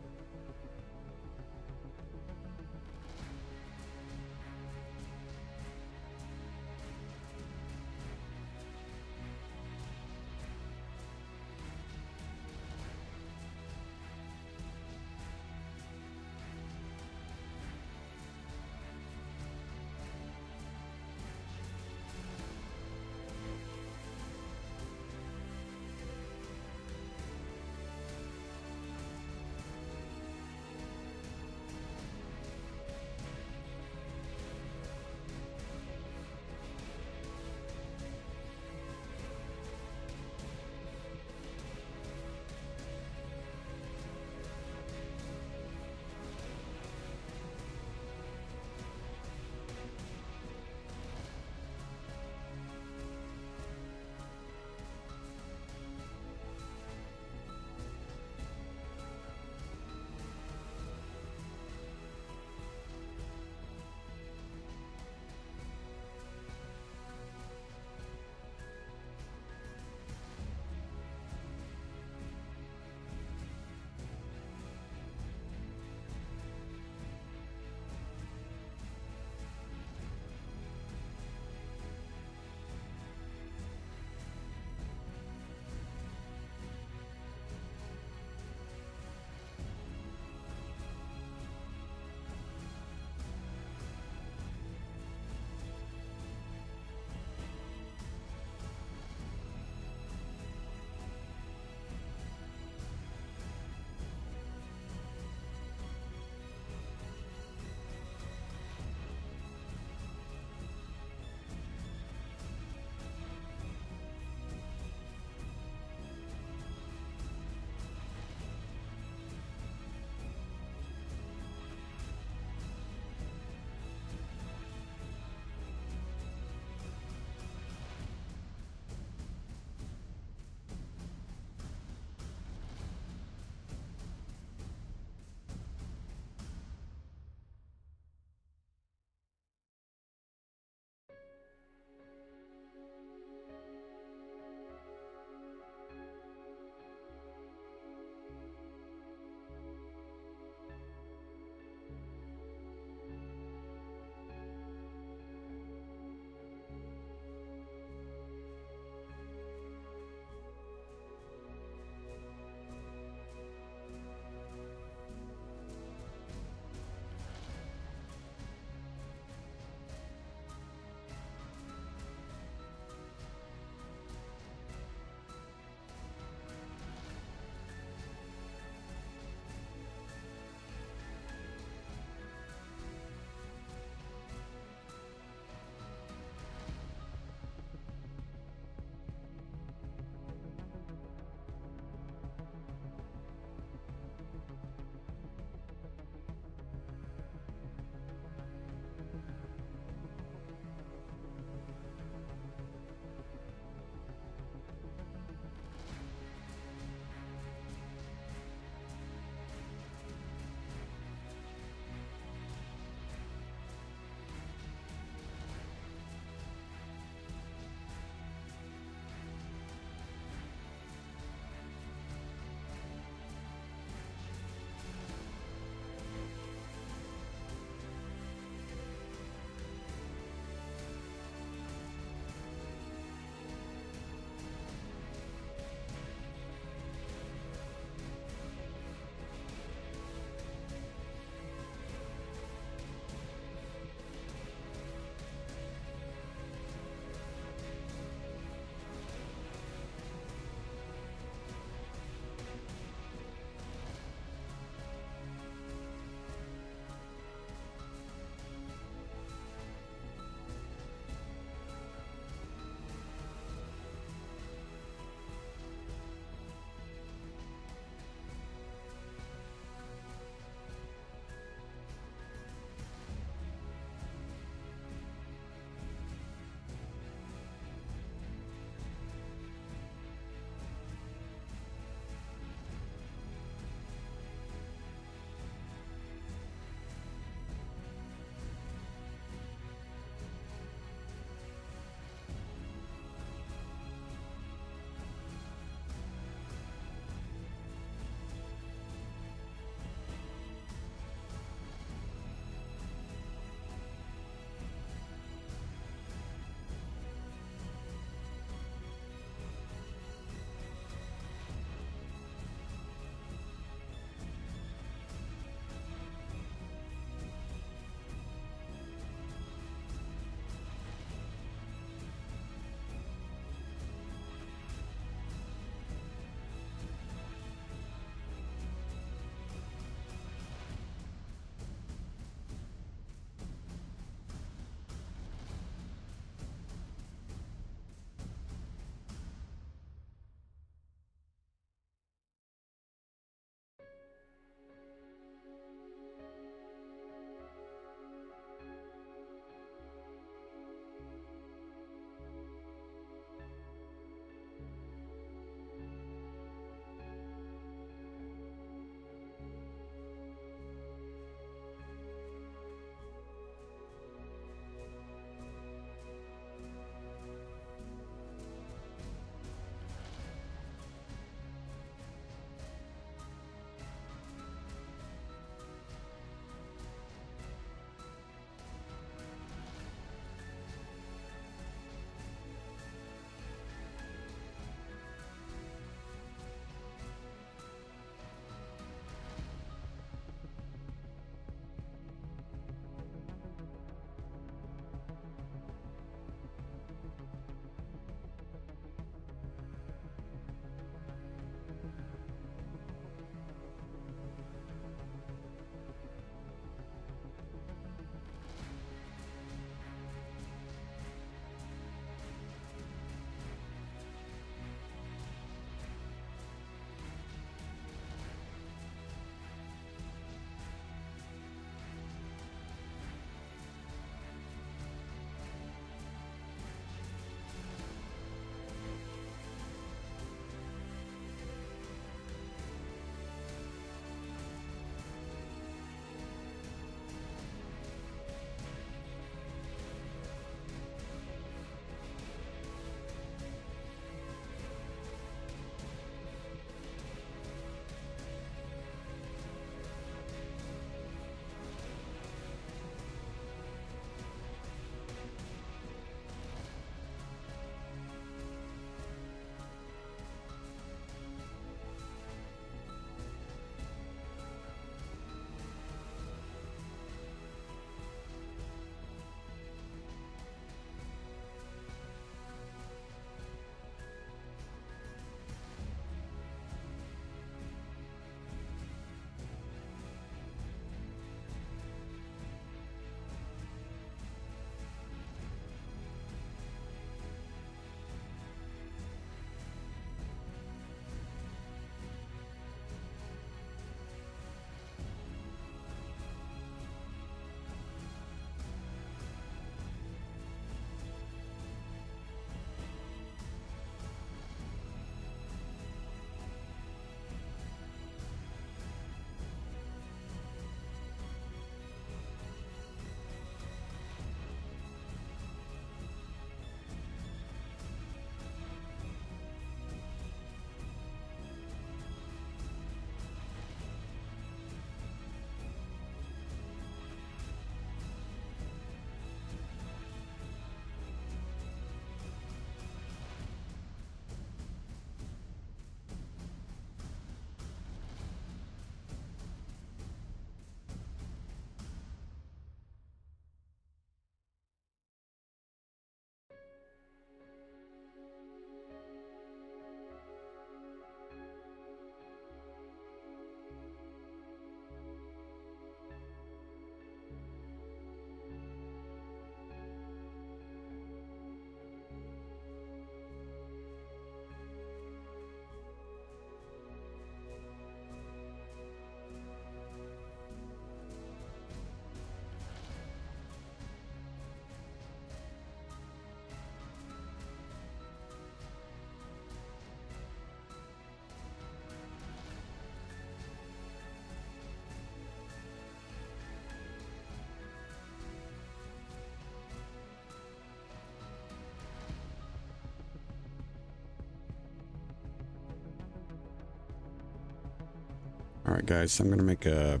Alright guys, I'm going to make a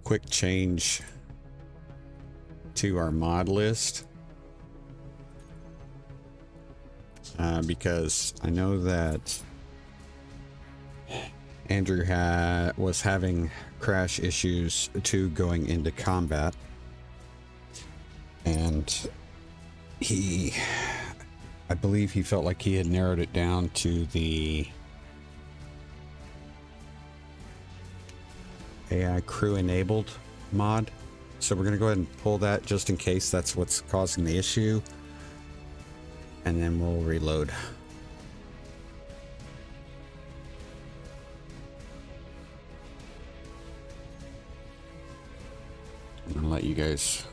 quick change to our mod list. Because I know that Andrew was having crash issues too going into combat. And I believe he felt like he had narrowed it down to the AI crew enabled mod. So we're going to go ahead and pull that just in case that's what's causing the issue. And then we'll reload. I'm going to let you guys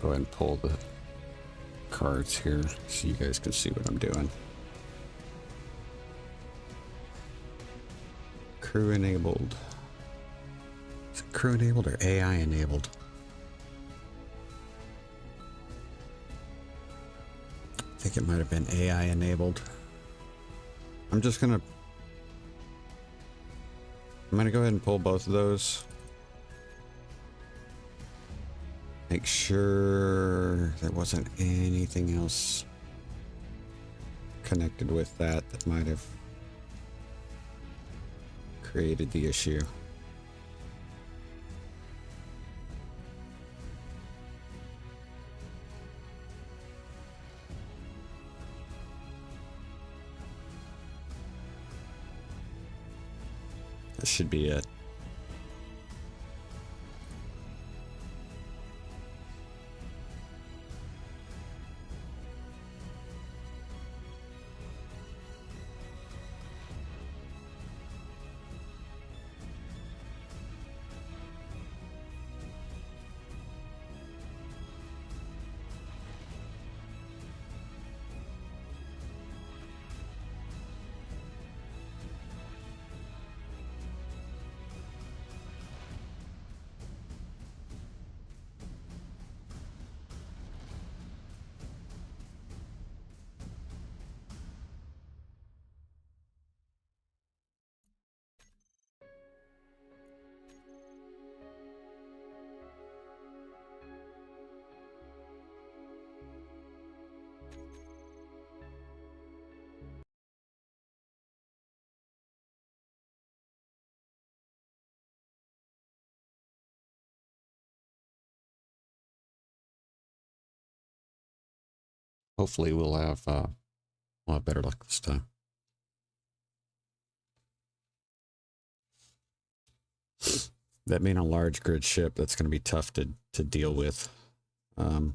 go ahead and pull the cards here so you guys can see what I'm doing. Crew enabled. Is it crew enabled or AI enabled? I think it might have been AI enabled. I'm going to go ahead and pull both of those. Make sure there wasn't anything else connected with that might have created the issue. That should be it. Hopefully we'll have better luck this time. That being a large grid ship, that's going to be tough to deal with. I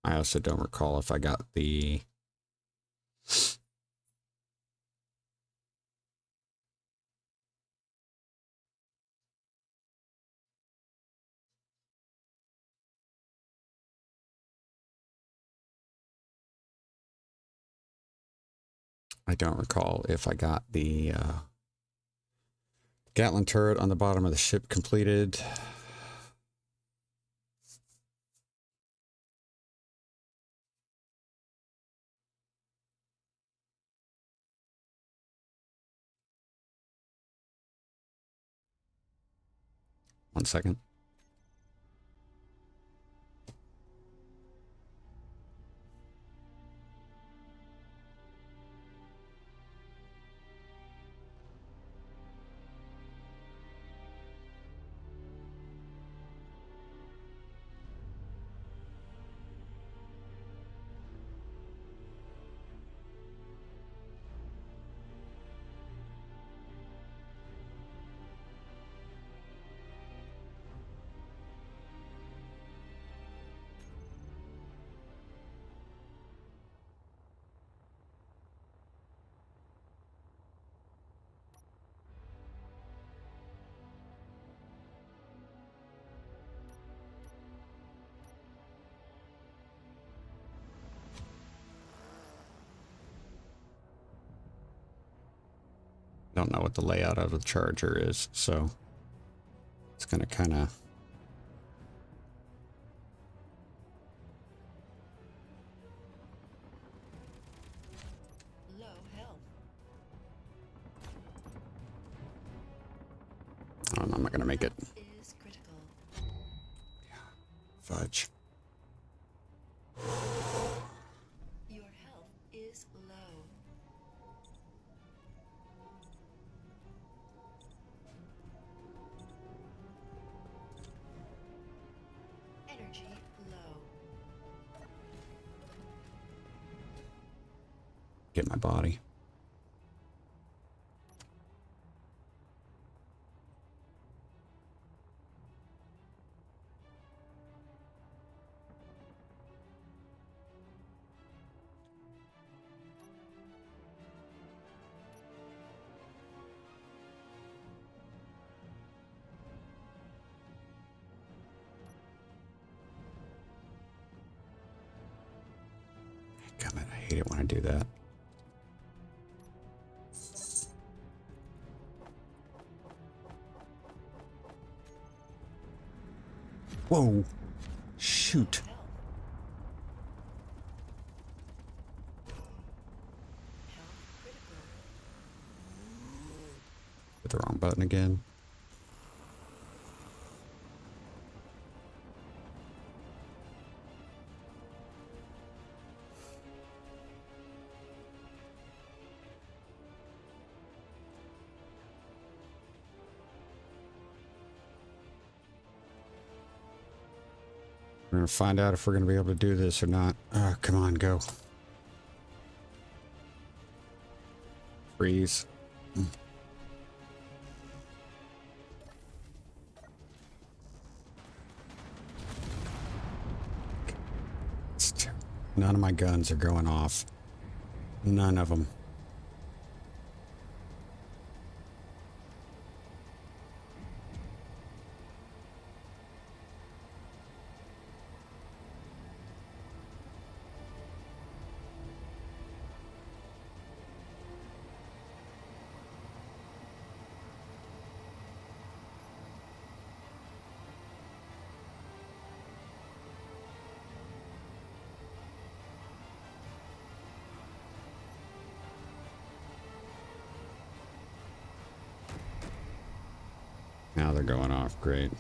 also don't recall if I got the... I don't recall if I got the Gatling turret on the bottom of the ship completed. One second. Don't know what the layout of the charger is, so it's going to kind of I'm not gonna make it. Is critical. Fudge. Your health is low. Energy low. Get my body. Damn it, I hate it when I do that. Whoa! Shoot! Health. Health critical. Hit the wrong button again. We're gonna find out if we're gonna be able to do this or not. Oh, come on, go. Freeze. None of my guns are going off. None of them. Now they're going off. Great.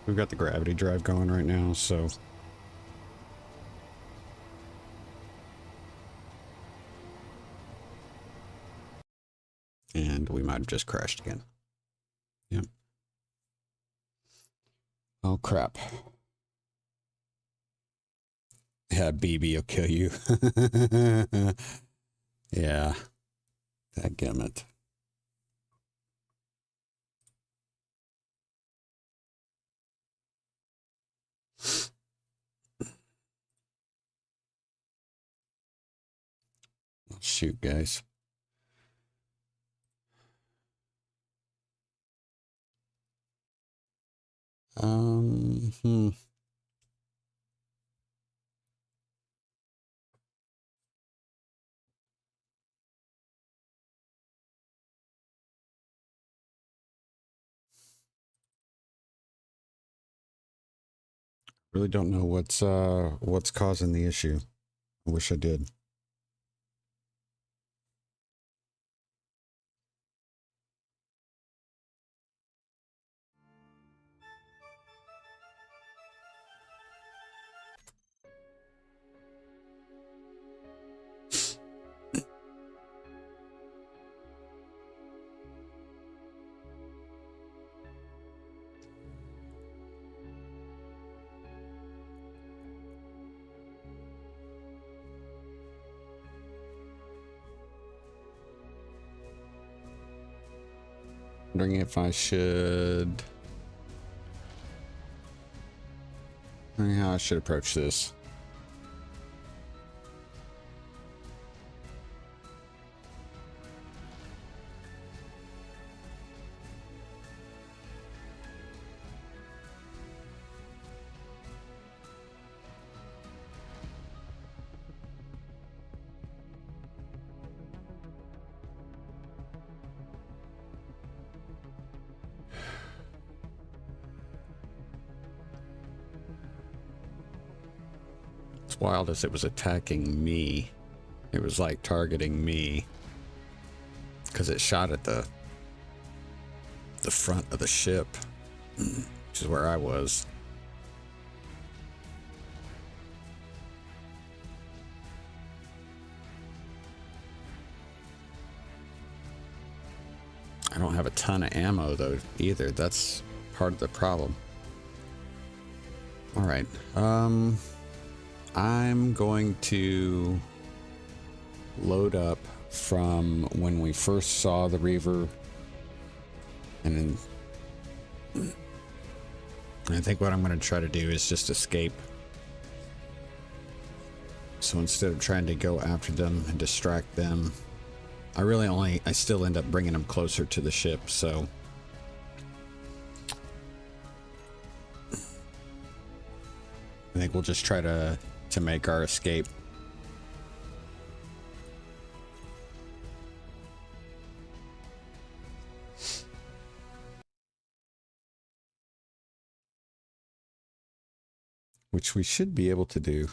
We've got the gravity drive going right now, so and we might have just crashed again. Yep. Oh crap. Yeah, BB will kill you. Yeah. Dadgummit. Shoot, guys. Hmm. Really don't know what's causing the issue. I wish I did. Wondering if I should... how I should approach this. It's wild as it was attacking me. It was like targeting me because it shot at the front of the ship, which is where I was. I don't have a ton of ammo though either. That's part of the problem. All right. I'm going to load up from when we first saw the Reaver, and then I think what I'm going to try to do is just escape. So instead of trying to go after them and distract them, I still end up bringing them closer to the ship, so I think we'll just try to make our escape. Which we should be able to do.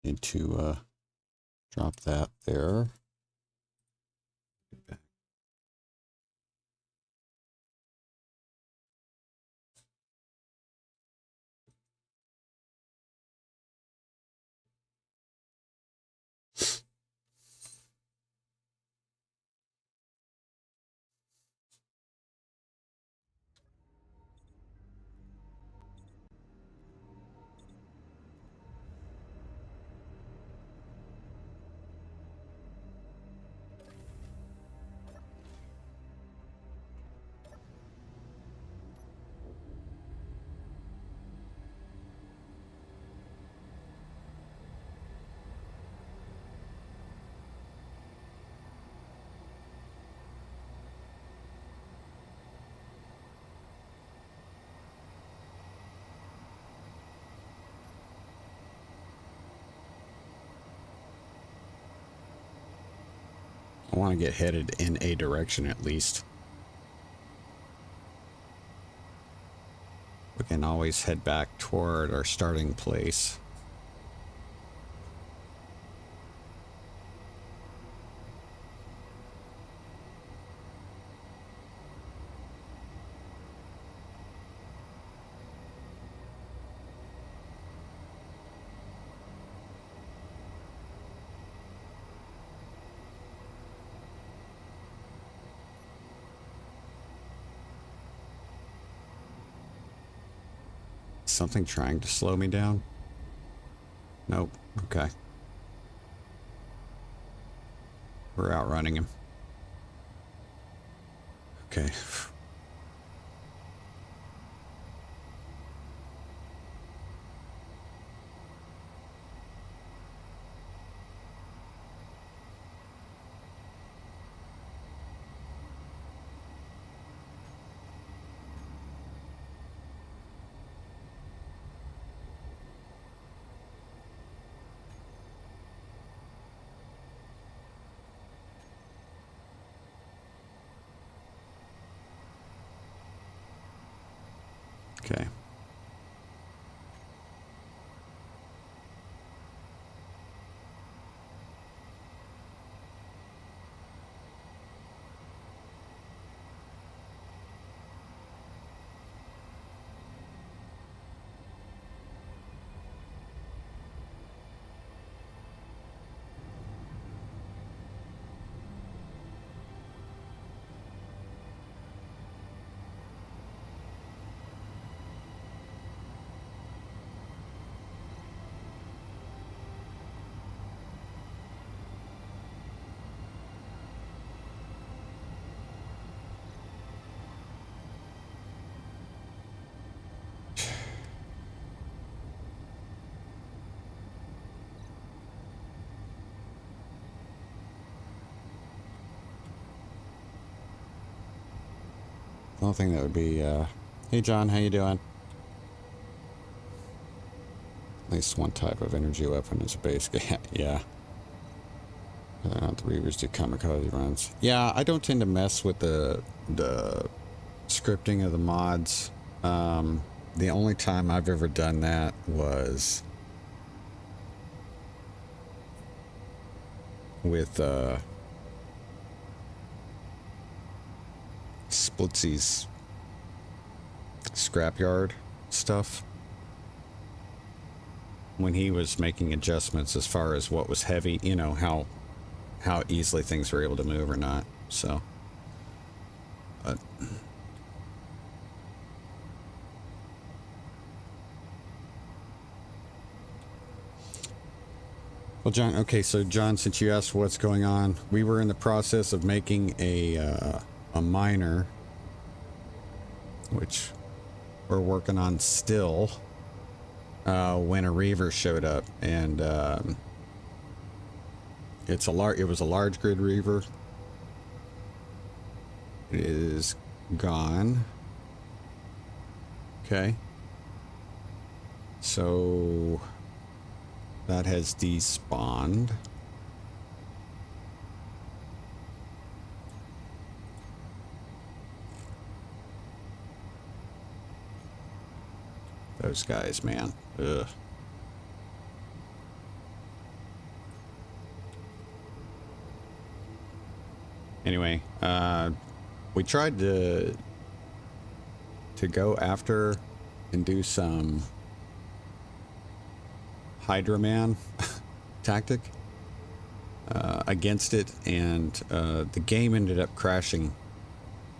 Need to drop that there. Get back. I want to get headed in a direction at least. We can always head back toward our starting place. Something trying to slow me down? Nope. Okay. We're outrunning him. Okay. The only thing that would be, hey John, how you doing? At least one type of energy weapon is a base game. Yeah. Whether or not the Reavers do kamikaze runs. Yeah, I don't tend to mess with the scripting of the mods. The only time I've ever done that was with Splitsy's scrapyard stuff. When he was making adjustments as far as what was heavy, you know, how easily things were able to move or not. So, but well, John. Okay, so John, since you asked what's going on, we were in the process of making a miner, which we're working on still. When a Reaver showed up, and it was a large grid Reaver. It is gone. Okay. So that has despawned. Those guys, man. Ugh. Anyway, we tried to go after and do some Hydra Man tactic against it, and the game ended up crashing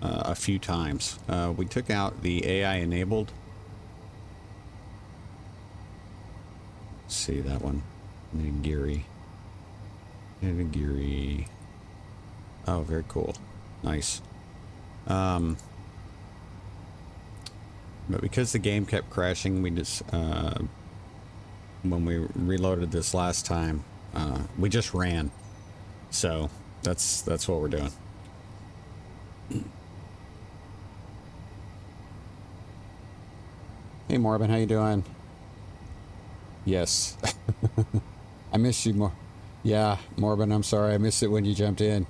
a few times. We took out the AI enabled. Let's see that one. Nigiri. Nigiri. Oh, very cool. Nice. But because the game kept crashing, we just when we reloaded this last time, we just ran. So that's what we're doing. Hey Morbin, how you doing? Yes. I missed you more. Yeah, Morbin, I'm sorry. I missed it when you jumped in.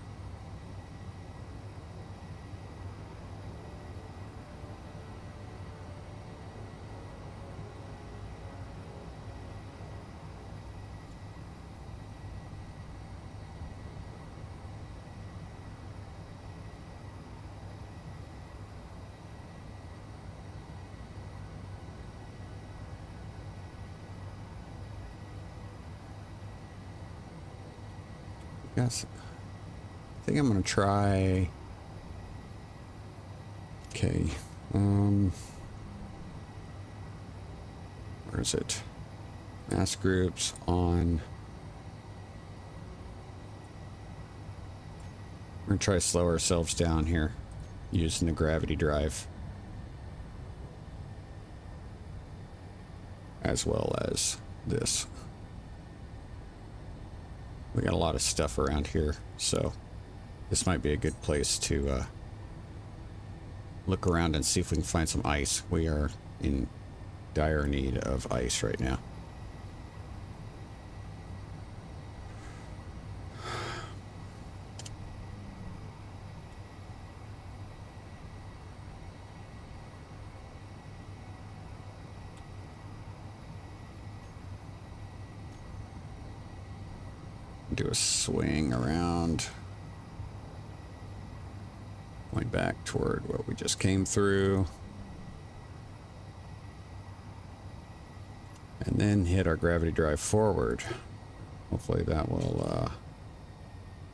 Yes. I think I'm gonna try. Okay. Where is it? Mass groups on. We're gonna try to slow ourselves down here using the gravity drive, as well as this. We got a lot of stuff around here, so this might be a good place to look around and see if we can find some ice. We are in dire need of ice right now. Do a swing around, going back toward what we just came through, and then hit our gravity drive forward. Hopefully that will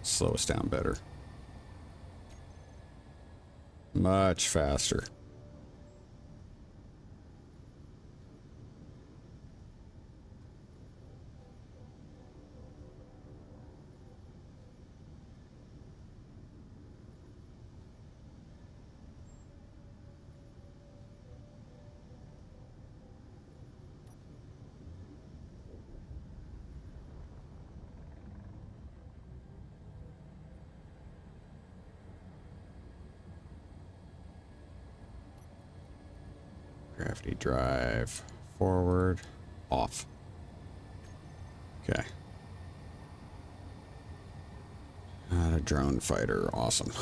slow us down better. Much faster. Gravity drive forward, off. Okay. A drone fighter, awesome.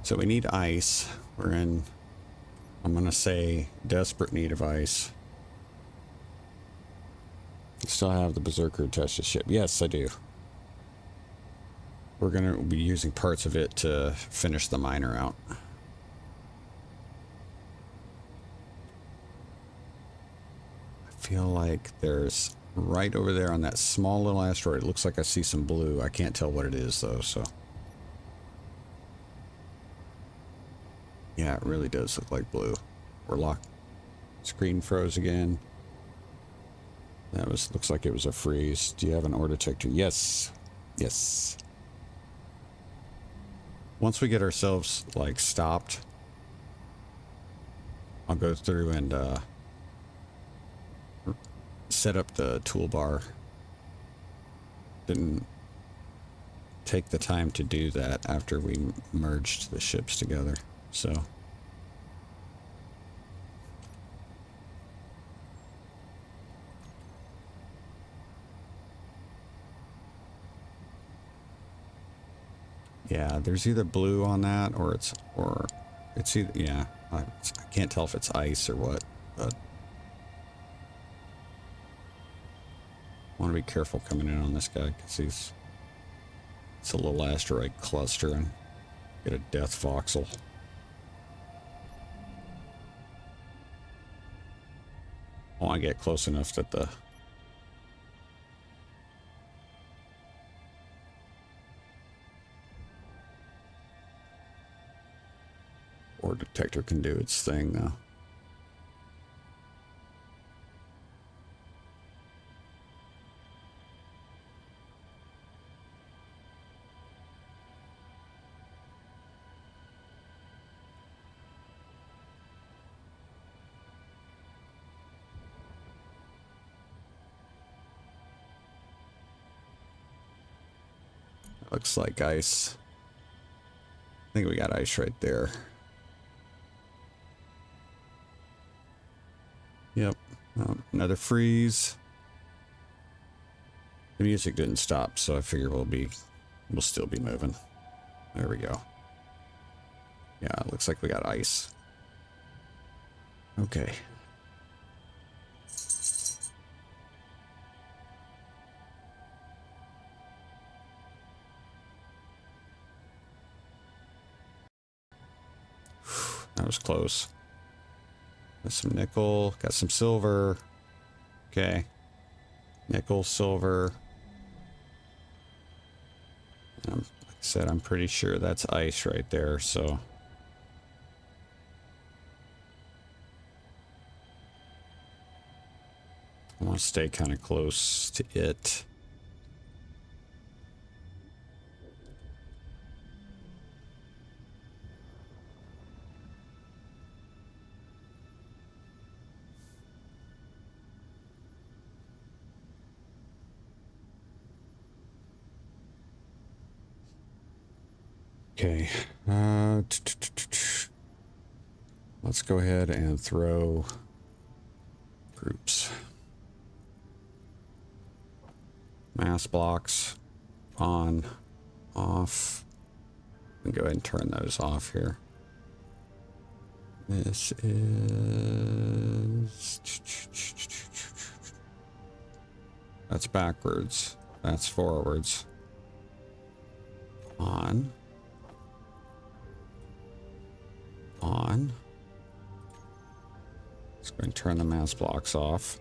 So we need ice. We're in, I'm gonna say, desperate need of ice. Still have the Berserker attached to the ship. Yes, I do. We're gonna be using parts of it to finish the miner out. I feel like there's right over there on that small little asteroid. It looks like I see some blue. I can't tell what it is though, so. Yeah, it really does look like blue. We're locked. Screen froze again. That was, looks like it was a freeze. Do you have an ore detector? Yes. Yes. Once we get ourselves, like, stopped, I'll go through and, set up the toolbar. Didn't take the time to do that after we merged the ships together, so. Yeah, there's either blue on that or it's either, yeah, I can't tell if it's ice or what, but I want to be careful coming in on this guy because it's a little asteroid cluster and get a death voxel. I want to get close enough that the ore detector can do its thing though. Looks like ice. I think we got ice right there. Yep. Oh, another freeze. The music didn't stop, so I figure we'll still be moving. There we go. Yeah, it looks like we got ice. Okay. That was close. Got some nickel, got some silver. Okay. Nickel, silver. Like I said, I'm pretty sure that's ice right there, so. I want to stay kind of close to it. Okay, let's go ahead and throw groups. Mass blocks on, off, and go ahead and turn those off here. This is, that's backwards, that's forwards. On. Let's go and turn the mass blocks off.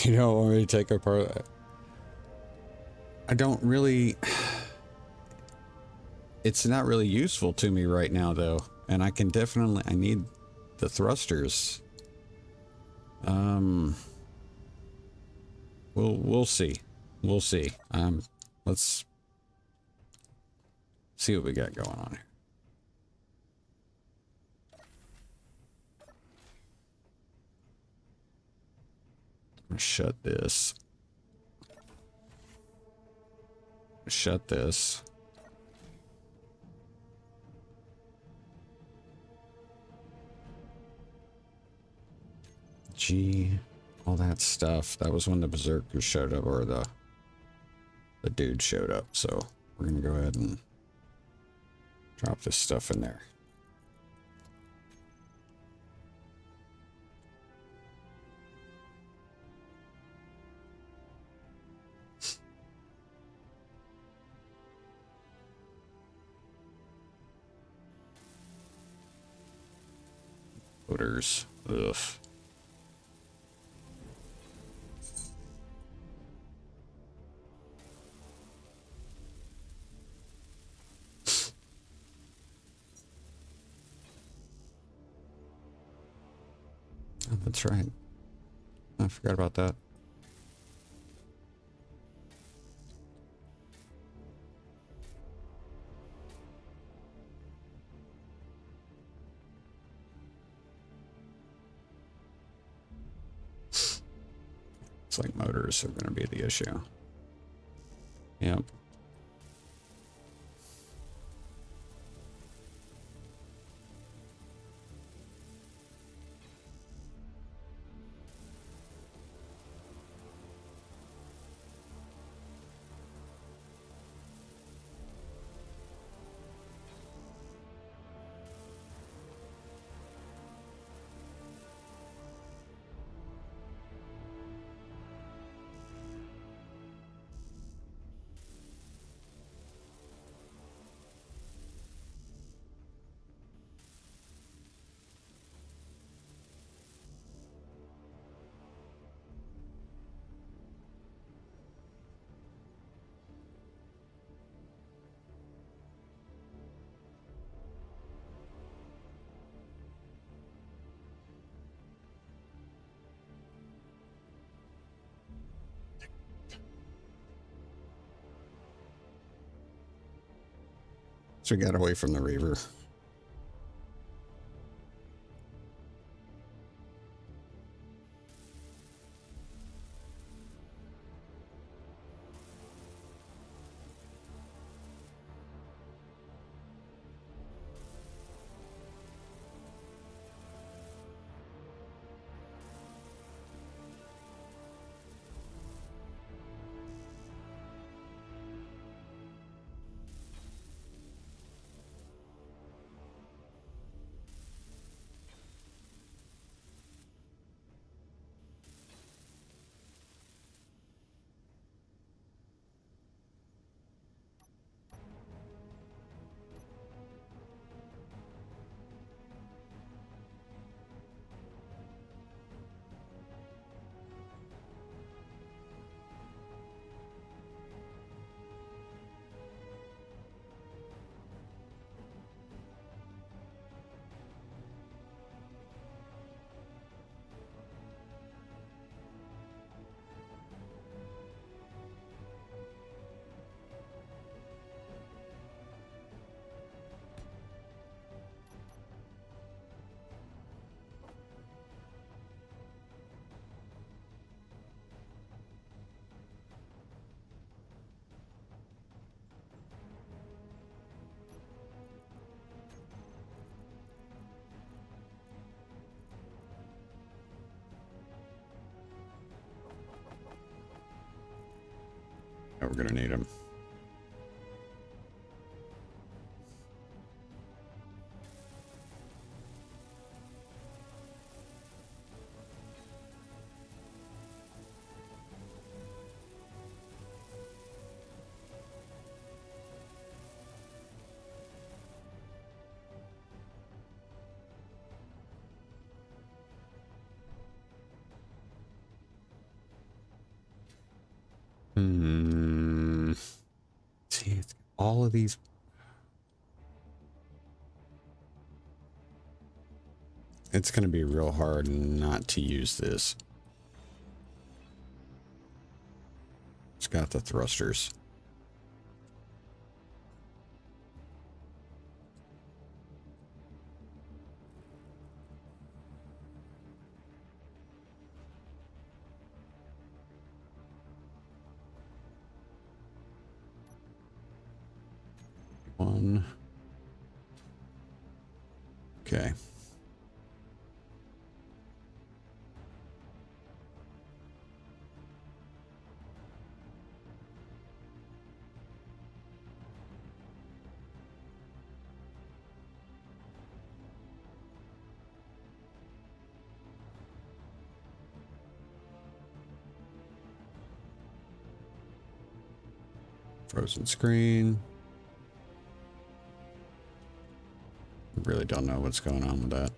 You don't want me to take apart. I don't really. It's not really useful to me right now, though, and I can definitely. I need the thrusters. We'll see. We'll see. Let's see what we got going on here. I'm gonna shut this. Shut this. G, all that stuff. That was when the berserkers showed up, or the dude showed up. So we're gonna go ahead and drop this stuff in there. Loaders. Ugh. Oh, that's right. I forgot about that. It's like motors are going to be the issue. Yep. So we got away from the Reaver. We're gonna need them. See, it's all of these. It's going to be real hard not to use this. It's got the thrusters. One. Okay. Frozen screen. Really don't know what's going on with that.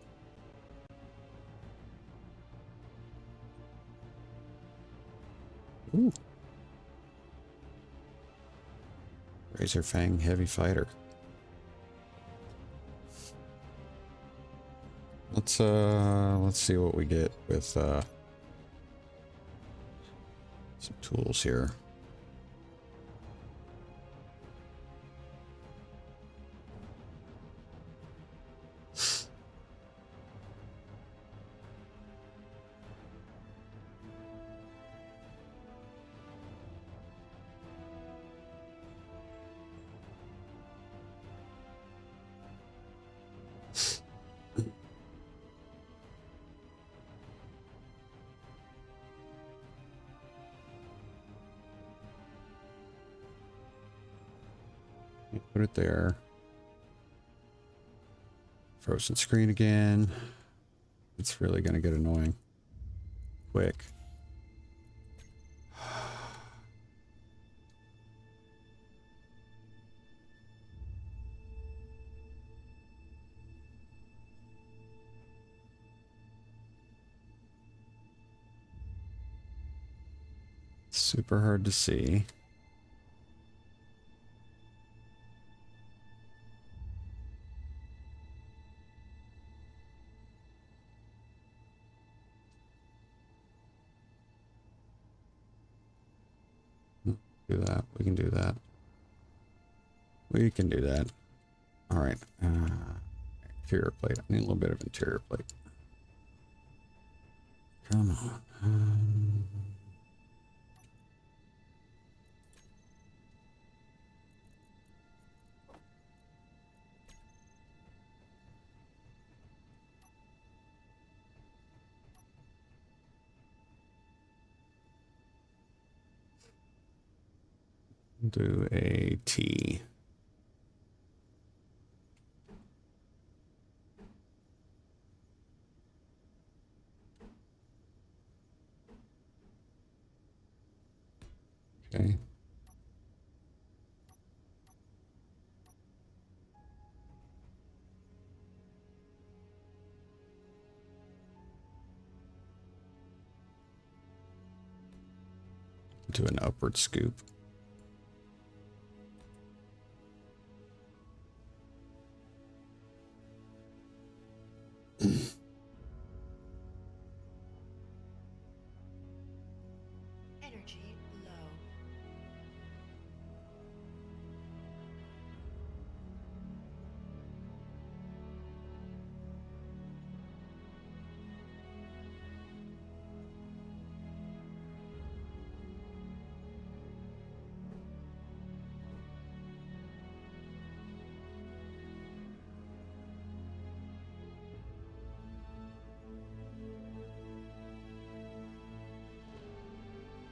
Ooh. Razor Fang Heavy Fighter. Let's see what we get with some tools here. Put it there. Frozen screen again. It's really going to get annoying. Quick. Super hard to see. Do that. We can do that. We can do that. All right. Interior plate. I need a little bit of interior plate. Come on. Do a T. Okay. Do an upward scoop. Energy low.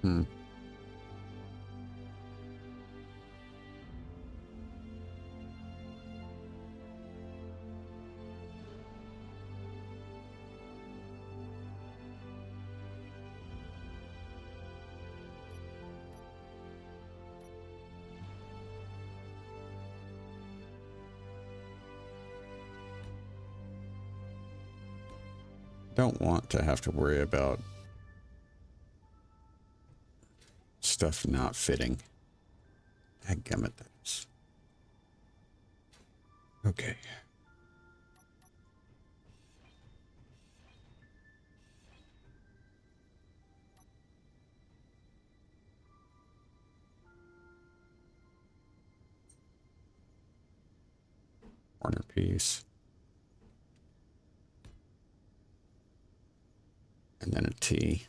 Hmm. Don't want to have to worry about stuff not fitting. Dadgummit, that is. Okay. Corner piece. And then a T.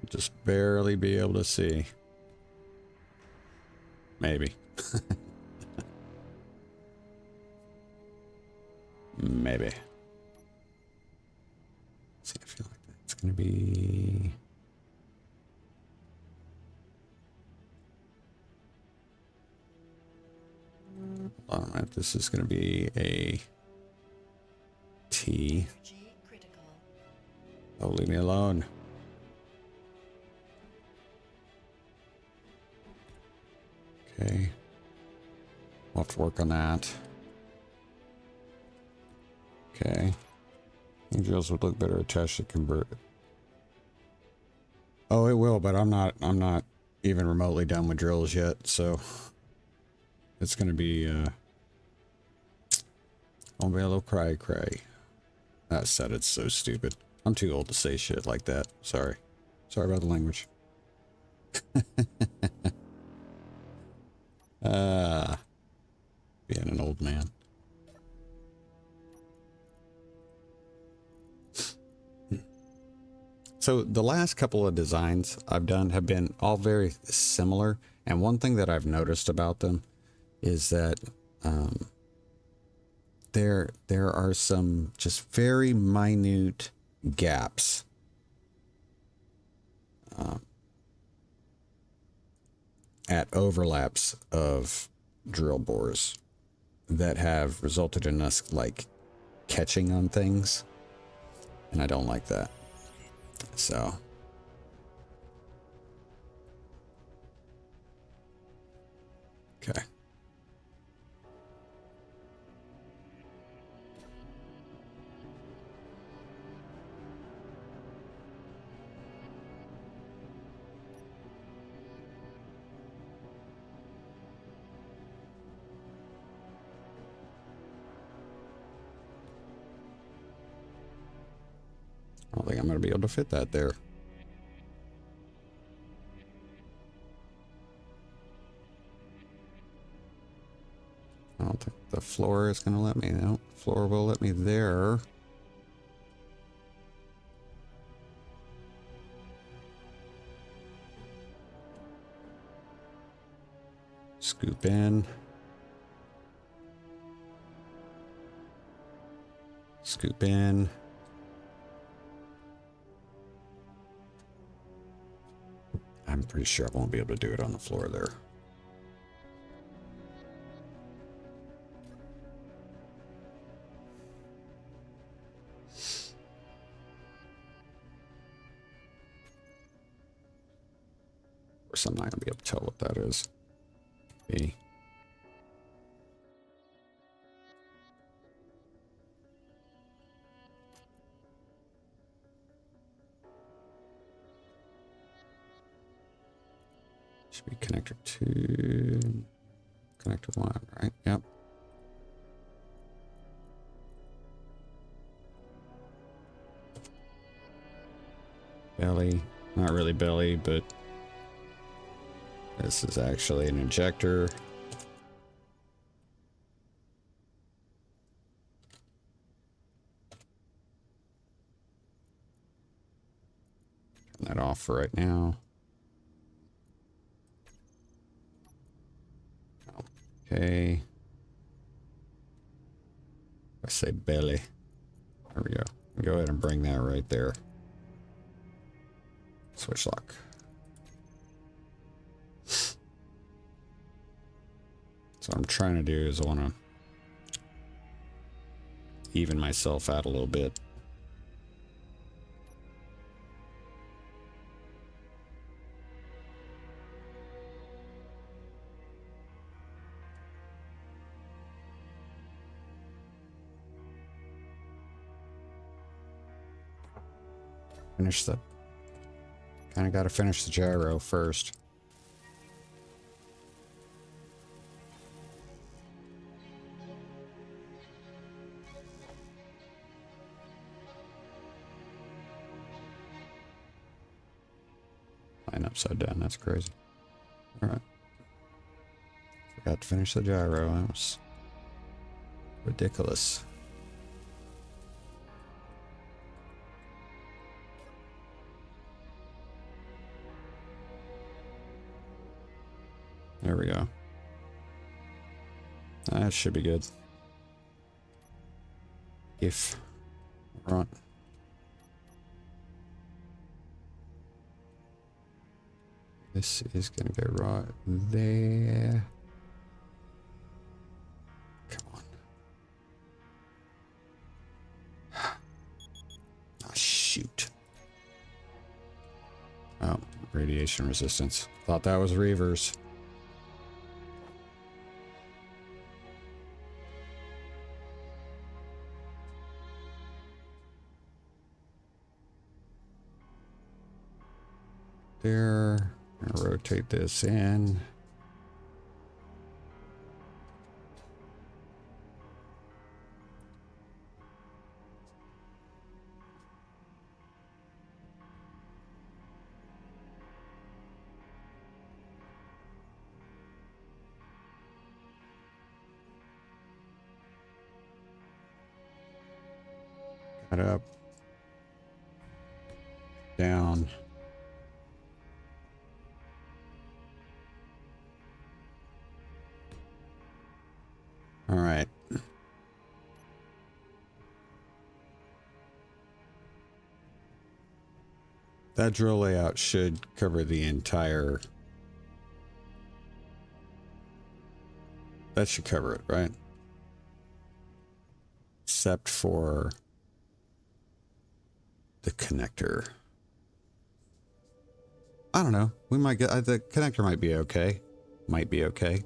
Just barely be able to see. Maybe. Maybe. See, I feel like that's going to be... Hold on a minute. This is going to be a T. Energy critical. Oh, leave me alone. Okay. We'll have to work on that. Okay. Drills would look better attached to convert. Oh, it will, but I'm not even remotely done with drills yet, so it's gonna be oh, be a little cry. That said, it's so stupid. I'm too old to say shit like that. Sorry about the language. Being an old man. So the last couple of designs I've done have been all very similar, and one thing that I've noticed about them is that there are some just very minute gaps at overlaps of drill bores that have resulted in us like catching on things, and I don't like that. So okay. I don't think I'm going to be able to fit that there. I don't think the floor is going to let me. No, the floor will let me there. Scoop in. Scoop in. I'm pretty sure I won't be able to do it on the floor there. Of course, I'm not going to be able to tell what that is. B. Should be connector 2, connector 1, right? Yep. Belly, not really belly, but this is actually an injector. Turn that off for right now. Okay. I say belly. There we go. Go ahead and bring that right there. Switch lock. So what I'm trying to do is I want to even myself out a little bit. Finish the... Kind of got to finish the gyro first. Line upside down, that's crazy. Alright. Forgot to finish the gyro. That was ridiculous. There we go. That should be good. if right. This is going to go right there. Come on. Oh, shoot. Oh, radiation resistance. Thought that was reavers. There. I'm gonna rotate this in. Cut up. Down. All right. That drill layout should cover the entire... That should cover it, right? Except for the connector. I don't know. We might get... the connector might be okay. Might be okay.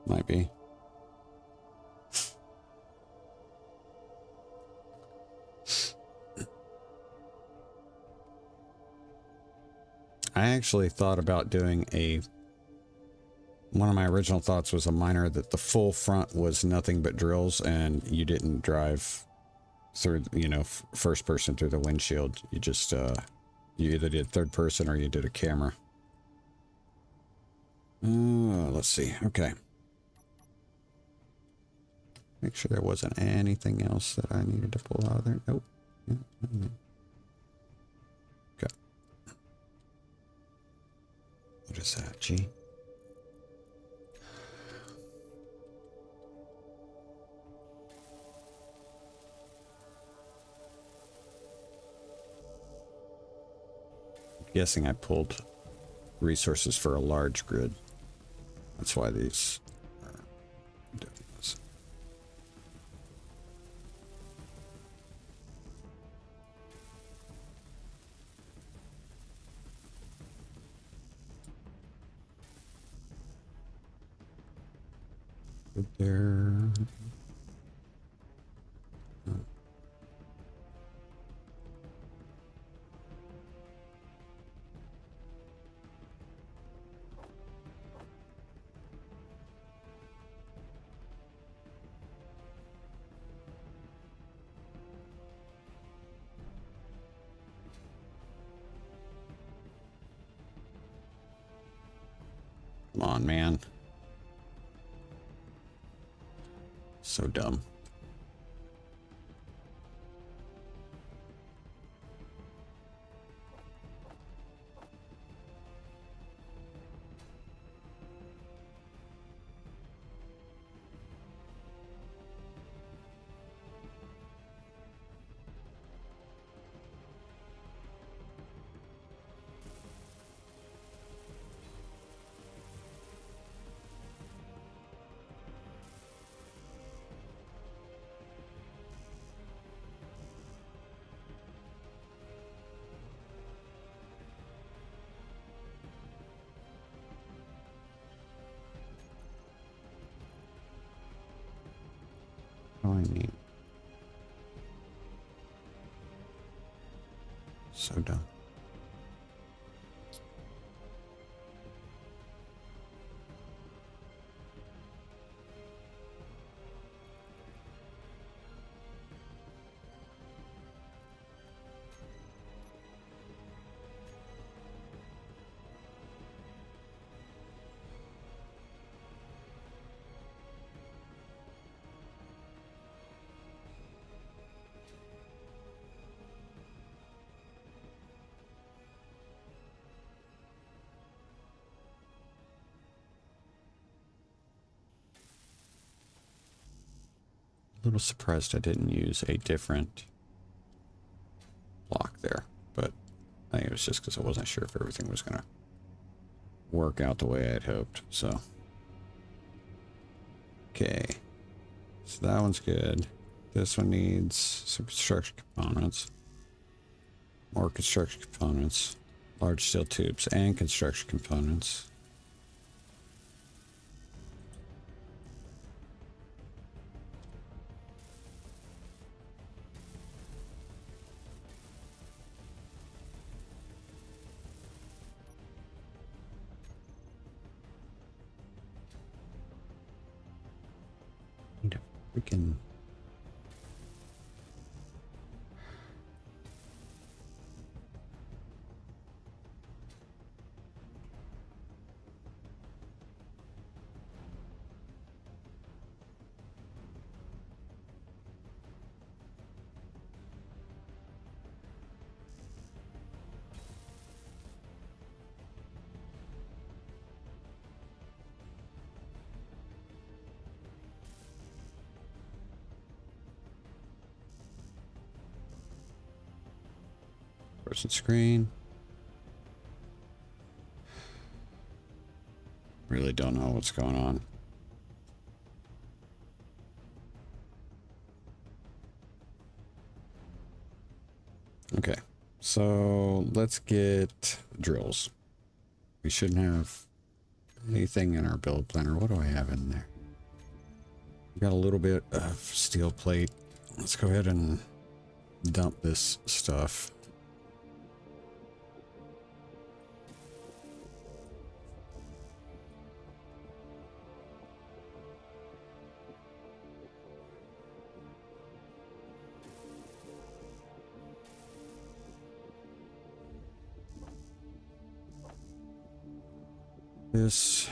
Might be. I actually thought about doing a... One of my original thoughts was a miner that the full front was nothing but drills and you didn't drive through, you know, first person through the windshield. You just, you either did third person or you did a camera. Let's see. Okay. Make sure there wasn't anything else that I needed to pull out of there. Nope. Okay. What is that? G? I'm guessing I pulled resources for a large grid. That's why these are doing this. Good there. Come on, man. So dumb. What do I need? So dumb. A little surprised I didn't use a different block there, but I think it was just because I wasn't sure if everything was going to work out the way I'd hoped. So, okay, so that one's good. This one needs some construction components, more construction components, large steel tubes, and construction components. Need a freaking person screen. Really don't know what's going on. Okay, so let's get drills. We shouldn't have anything in our build planner. What do I have in there? We got a little bit of steel plate. Let's go ahead and dump this stuff. This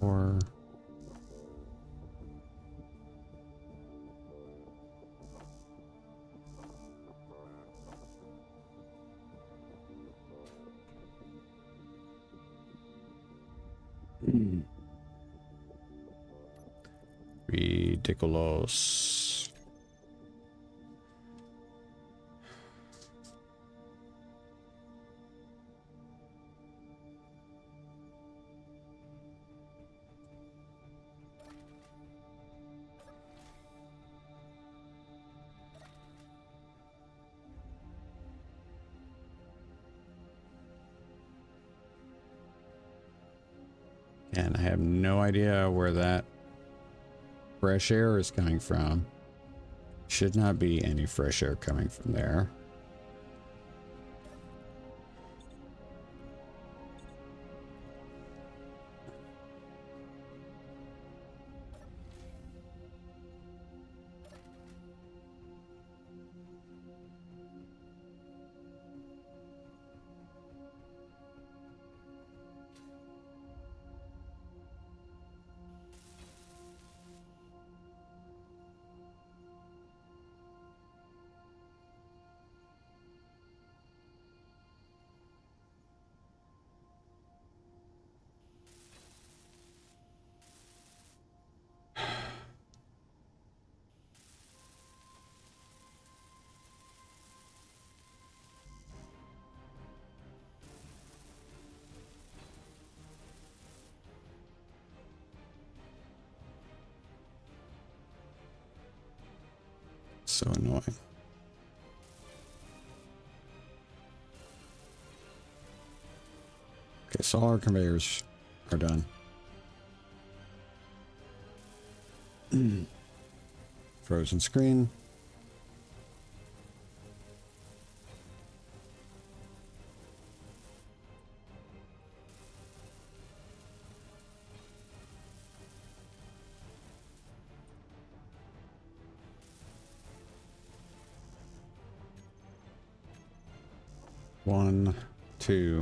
or ridiculous. And I have no idea where that fresh air is coming from. Should not be any fresh air coming from there. So annoying. Okay, so all our conveyors are done. Frozen screen. One, two,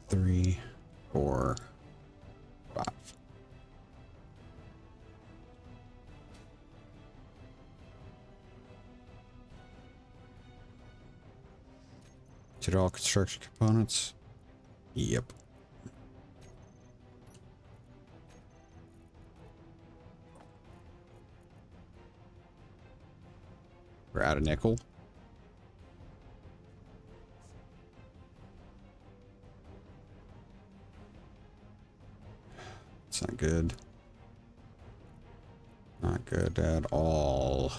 three, four, five. Did all construction components? Yep. We're out of nickel. It's not good. Not good at all.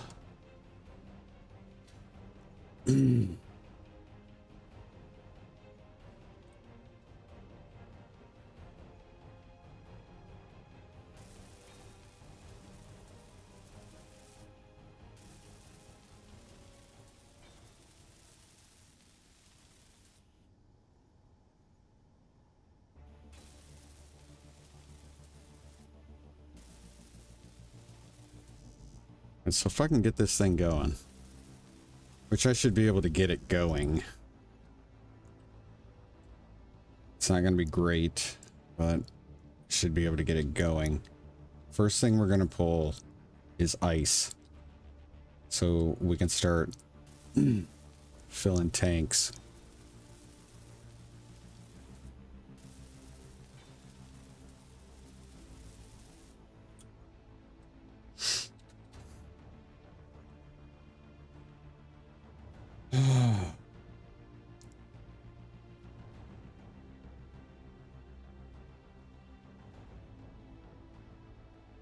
And so if I can get this thing going, which I should be able to get it going. It's not going to be great, but should be able to get it going. First thing we're going to pull is ice. So we can start filling tanks.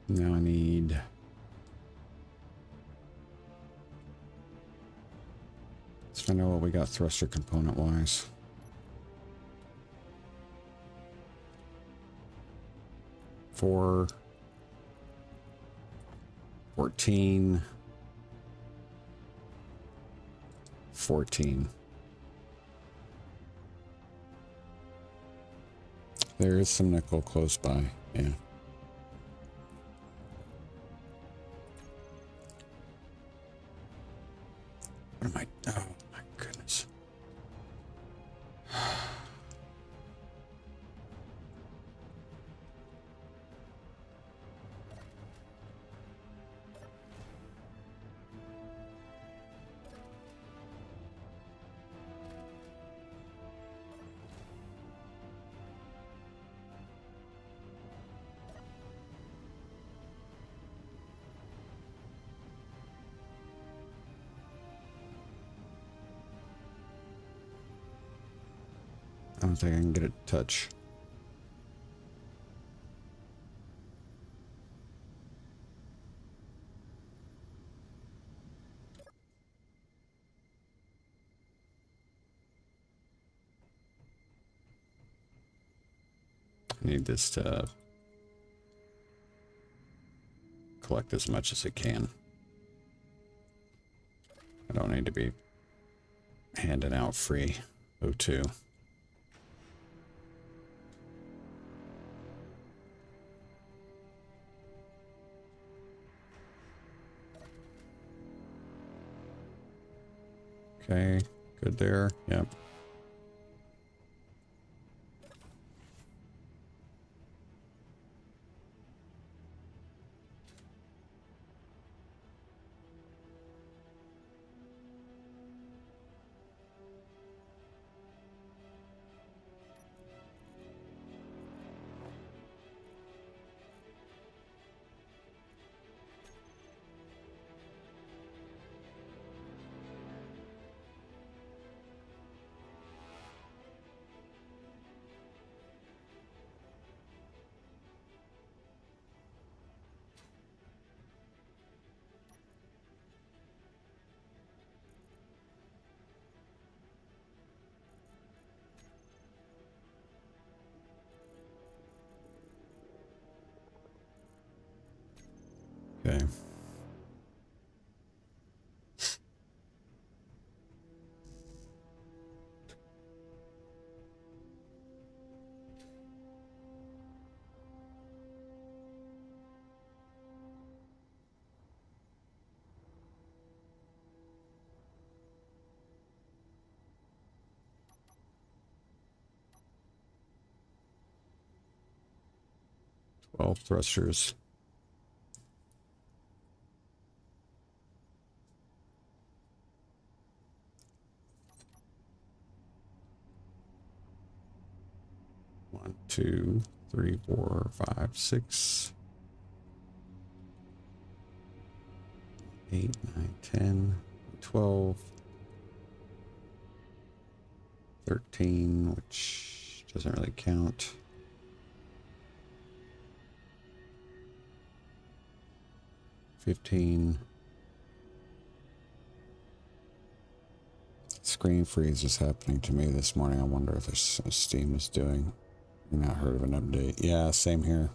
Now I need... Let's find out what we got thruster component wise. Four, 14, 14. There is some nickel close by, yeah. What am I? Oh my goodness. I don't think I can get it to touch. I need this to collect as much as it can. I don't need to be handing out free O2. Okay, good there. Yep. Okay. Well, thrusters. 1, 2, 3, 4, 5, 6, 8, 9, 10, 12, 13, which doesn't really count. 15. Screen freeze is happening to me this morning. I wonder if Steam is doing. Not heard of an update. Yeah, same here.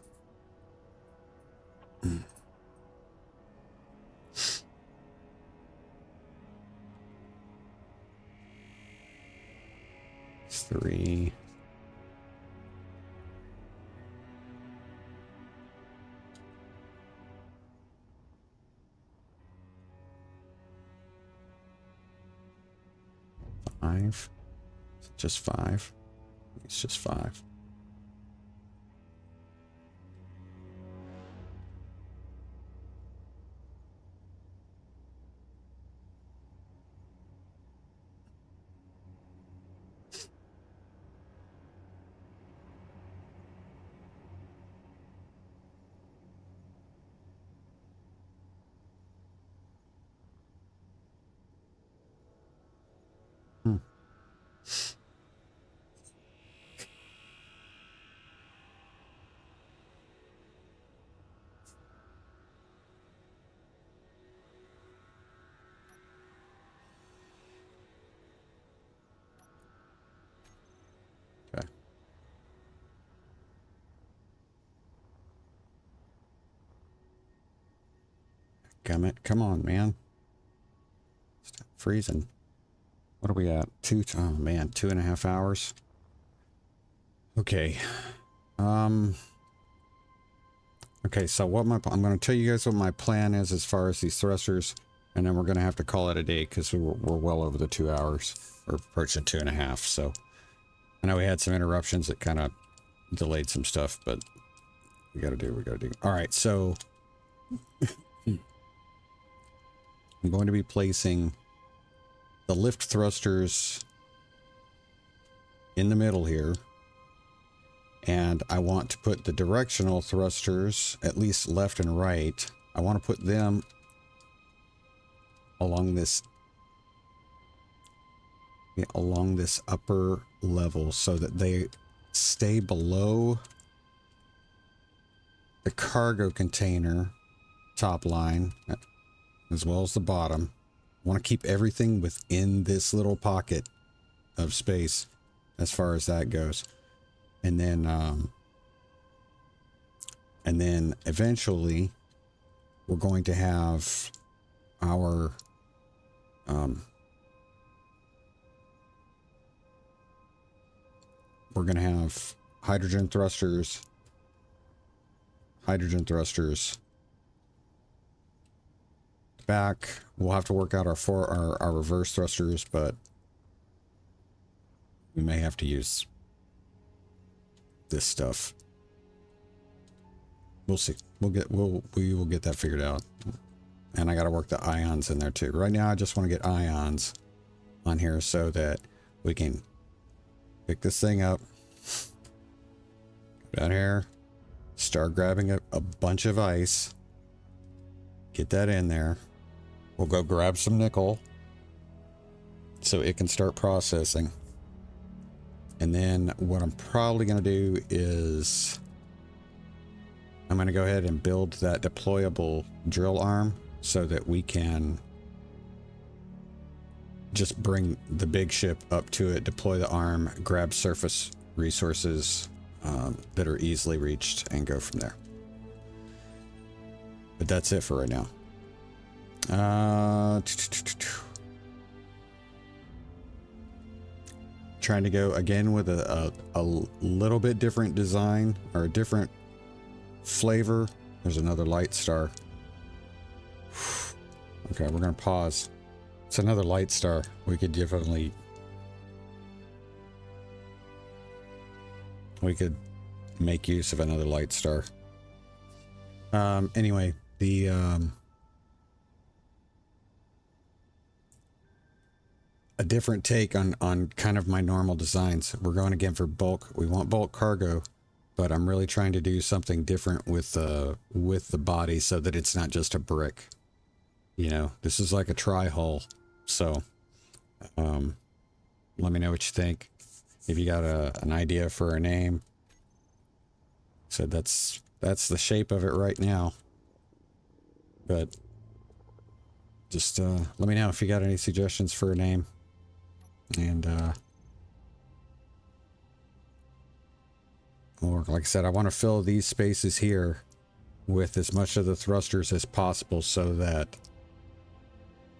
It's 3. Five. Is it just 5? It's just 5. Okay. Gummit, come on, man. Stop freezing. What are we at? Oh man, 2.5 hours. Okay. Okay, so I'm going to tell you guys what my plan is as far as these thrusters, and then we're going to have to call it a day because we're well over the 2 hours. We're approaching 2.5. So I know we had some interruptions that kind of delayed some stuff, but we got to do what we got to do. All right, so I'm going to be placing the lift thrusters in the middle here. And I want to put the directional thrusters, at least left and right, I want to put them along this upper level so that they stay below the cargo container top line as well as the bottom. I want to keep everything within this little pocket of space as far as that goes. And then eventually we're going to have our we're going to have hydrogen thrusters back. We'll have to work out our reverse thrusters, but we may have to use this stuff. We'll see. We will get that figured out. And I got to work the ions in there too. Right now I just want to get ions on here so that we can pick this thing up, go down here, start grabbing a bunch of ice, get that in there. We'll go grab some nickel so it can start processing. And then what I'm probably going to do is I'm going to go ahead and build that deployable drill arm so that we can just bring the big ship up to it, deploy the arm, grab surface resources that are easily reached, and go from there. But that's it for right now. Trying to go again with a little bit different design or a different flavor. There's another light star. Okay, we're gonna pause. It's another light star. We could definitely make use of another light star. Anyway, the a different take on kind of my normal designs. We're going again for bulk. We want bulk cargo, but I'm really trying to do something different with the body so that it's not just a brick. You know, this is like a tri-hull. So, let me know what you think. If you got an idea for a name. So that's the shape of it right now. But just let me know if you got any suggestions for a name. And or like I said, I want to fill these spaces here with as much of the thrusters as possible so that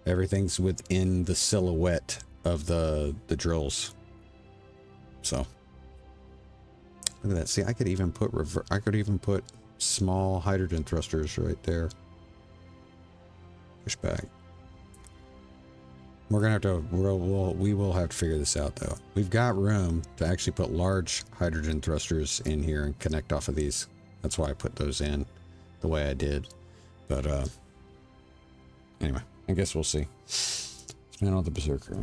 everything's within the silhouette of the drills. So look at that. See, I could even put small hydrogen thrusters right there. Push back. We're gonna have to. We will have to figure this out though. We've got room to actually put large hydrogen thrusters in here and connect off of these. That's why I put those in the way I did. But anyway, I guess we'll see. Man, all the berserker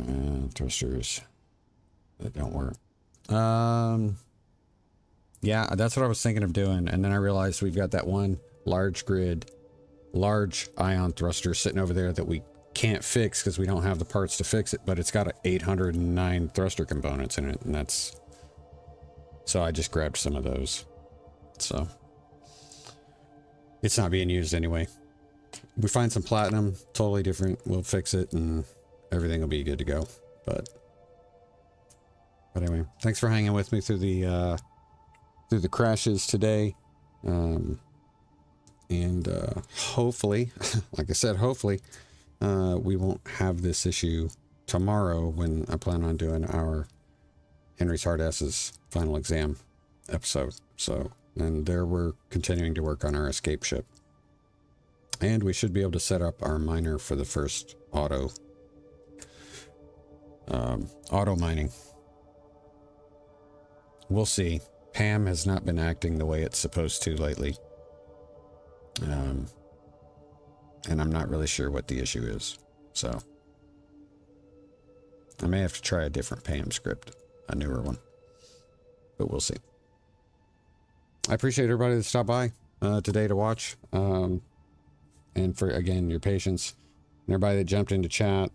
thrusters that don't work. Yeah, that's what I was thinking of doing, and then I realized we've got that one large grid, large ion thruster sitting over there that we can't fix because we don't have the parts to fix it, but it's got 809 thruster components in it, and that's... So I just grabbed some of those. So it's not being used anyway. We find some platinum, totally different, we'll fix it and everything will be good to go. But anyway, thanks for hanging with me through the crashes today. Hopefully, like I said, hopefully we won't have this issue tomorrow when I plan on doing our Henry's Hard S's final exam episode. So, and there we're continuing to work on our escape ship. And we should be able to set up our miner for the first auto mining. We'll see. Pam has not been acting the way it's supposed to lately. And I'm not really sure what the issue is. So I may have to try a different Pam script, a newer one. But we'll see. I appreciate everybody that stopped by today to watch. And for, again, your patience. And everybody that jumped into chat.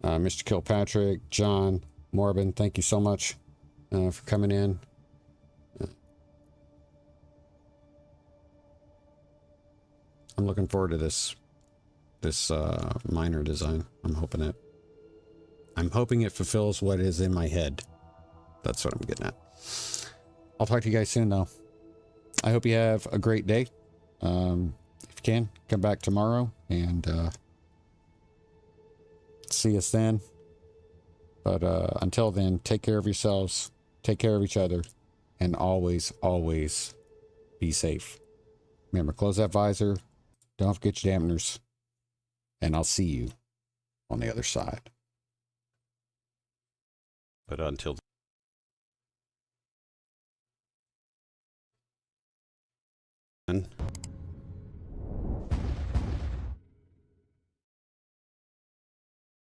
Mr. Kilpatrick, John, Morbin, thank you so much for coming in. I'm looking forward to this miner design. I'm hoping it fulfills what is in my head. That's what I'm getting at. I'll talk to you guys soon though. I hope you have a great day. If you can, come back tomorrow and see us then. But until then, take care of yourselves, take care of each other, and always, always be safe. Remember, close that visor, don't forget your dampeners, and I'll see you on the other side. But until